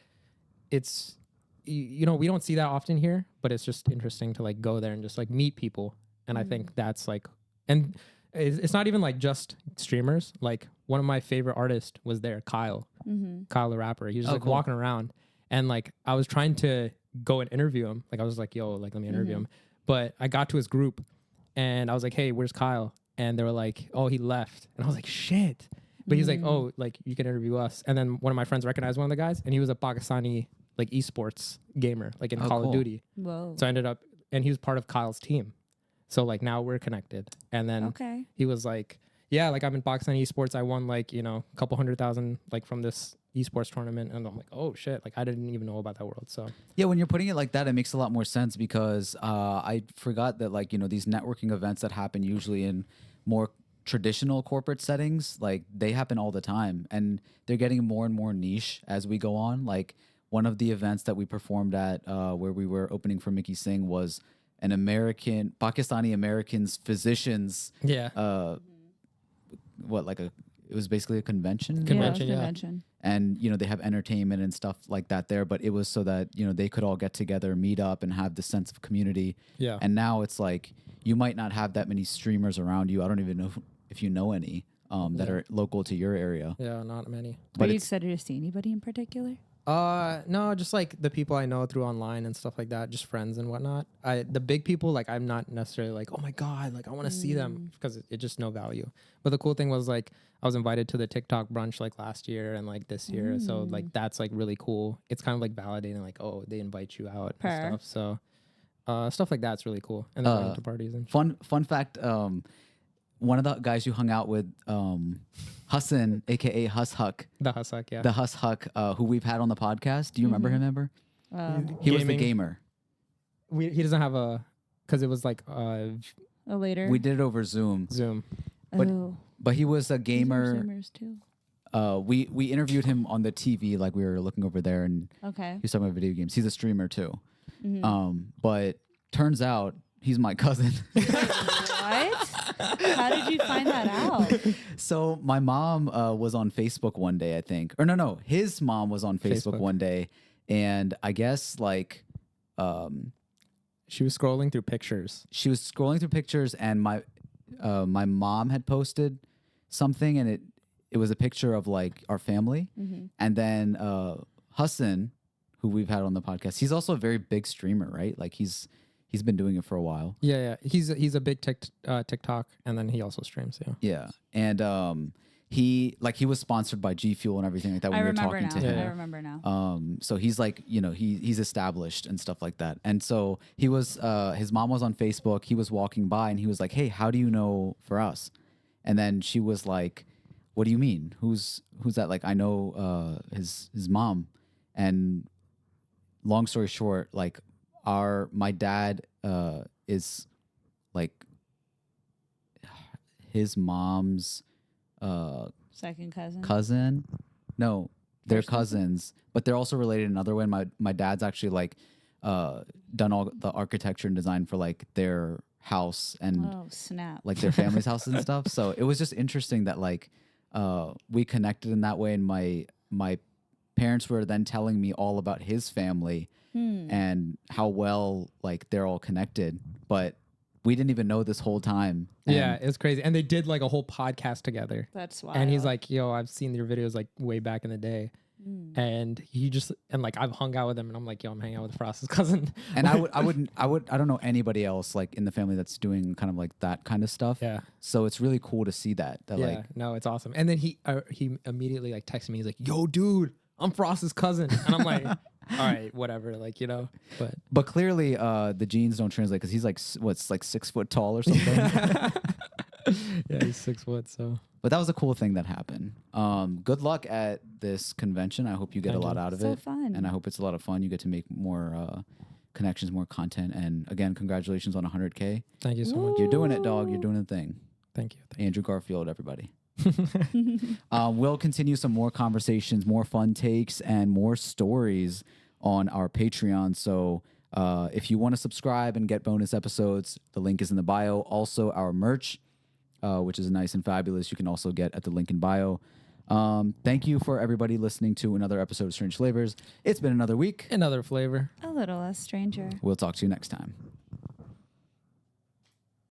we don't see that often here, but it's just interesting to like go there and just like meet people. And I think that's like, and it's not even like just streamers. Like one of my favorite artists was there, Kyle the rapper. He was like walking around, and like I was trying to go and interview him. Like I was like, yo, like let me interview him. But I got to his group and I was like, hey, where's Kyle? And they were like, oh, he left. And I was like, shit. But he's like, oh, like you can interview us. And then one of my friends recognized one of the guys, and he was a Pakistani like esports gamer, like in Call of Duty. Whoa. So I ended up, and he was part of Kyle's team. So like now we're connected. And then he was like, yeah, like I'm in Pakistan esports. I won like, a couple 100,000 like from this esports tournament. And I'm like, oh shit, like I didn't even know about that world. So yeah, when you're putting it like that, it makes a lot more sense, because I forgot that like, these networking events that happen usually in more traditional corporate settings, like they happen all the time, and they're getting more and more niche as we go on. Like one of the events that we performed at where we were opening for Mickey Singh was an Pakistani Americans physicians. Yeah. It was basically a convention. Convention. And they have entertainment and stuff like that there, but it was so that they could all get together, meet up, and have the sense of community. Yeah. And now it's like you might not have that many streamers around you. I don't even know if you know any that are local to your area. Yeah, not many. Are you excited to see anybody in particular? No, just like the people I know through online and stuff like that, just friends and whatnot. The big people, like I'm not necessarily like, oh my God, like I want to see them, because it's just no value. But the cool thing was like I was invited to the TikTok brunch like last year and like this year. So like that's like really cool. It's kind of like validating, like, oh, they invite you out and stuff. So stuff like that's really cool. And then going to parties and fun fact, one of the guys you hung out with, Hassan, aka Huck. The Huck, yeah. The Huck, who we've had on the podcast. Do you remember him, Ember? He was the gamer. He doesn't have because it was like later. We did it over Zoom. But he was a gamer. Zoomers too. We interviewed him on the TV, like we were looking over there, and he was talking about video games. He's a streamer too. But turns out he's my cousin. What? How did you find that out? So my mom was on Facebook one day, I think. Or no, his mom was on Facebook one day, and I guess like she was scrolling through pictures. And my mom had posted something, and it was a picture of like our family. And then Hassan, who we've had on the podcast, he's also a very big streamer, right? Like he's been doing it for a while. Yeah. He's a big TikTok, and then he also streams. Yeah. And he was sponsored by G Fuel and everything like that when we were talking to him. I remember now. So he's like, he's established and stuff like that. And so he was, his mom was on Facebook. He was walking by, and he was like, "Hey, how do you know for us?" And then she was like, "What do you mean? Who's that?" Like, I know his mom. And long story short, like my dad is like his mom's second cousin. No, they're cousins, but they're also related in another way. And my dad's actually like done all the architecture and design for like their house and Oh, snap. like their family's houses and stuff. So it was just interesting that like we connected in that way. And my parents were then telling me all about his family and how well like they're all connected, but we didn't even know this whole time. Yeah, And it's crazy. And they did like a whole podcast together. That's wild. And he's like, yo, I've seen your videos like way back in the day. And he just, and like I've hung out with him and I'm like, yo, I'm hanging out with Frost's cousin. and I don't know anybody else like in the family that's doing kind of like that kind of stuff. Yeah. So it's really cool to see that Yeah, like, no, it's awesome. And then he immediately like texted me. He's like, yo, dude, I'm Frost's cousin. And I'm like, all right, whatever. Like, you know, but clearly the genes don't translate because he's like, what's like 6 foot tall or something. yeah, he's 6 foot. So But that was a cool thing that happened. Good luck at this convention. I hope you get Thank a lot you. out of So it. fun. And I hope it's a lot of fun. You get to make more connections, more content. And again, congratulations on 100K. thank you so much. You're doing it, dog. You're doing the thing. Thank you. Andrew Garfield, everybody. We'll continue some more conversations, more fun takes, and more stories on our Patreon. So if you want to subscribe and get bonus episodes, the link is in the bio. Also, our merch, which is nice and fabulous, you can also get at the link in bio. Thank you for everybody listening to another episode of Strange Flavors. It's been another week. Another flavor. A little less stranger. We'll talk to you next time.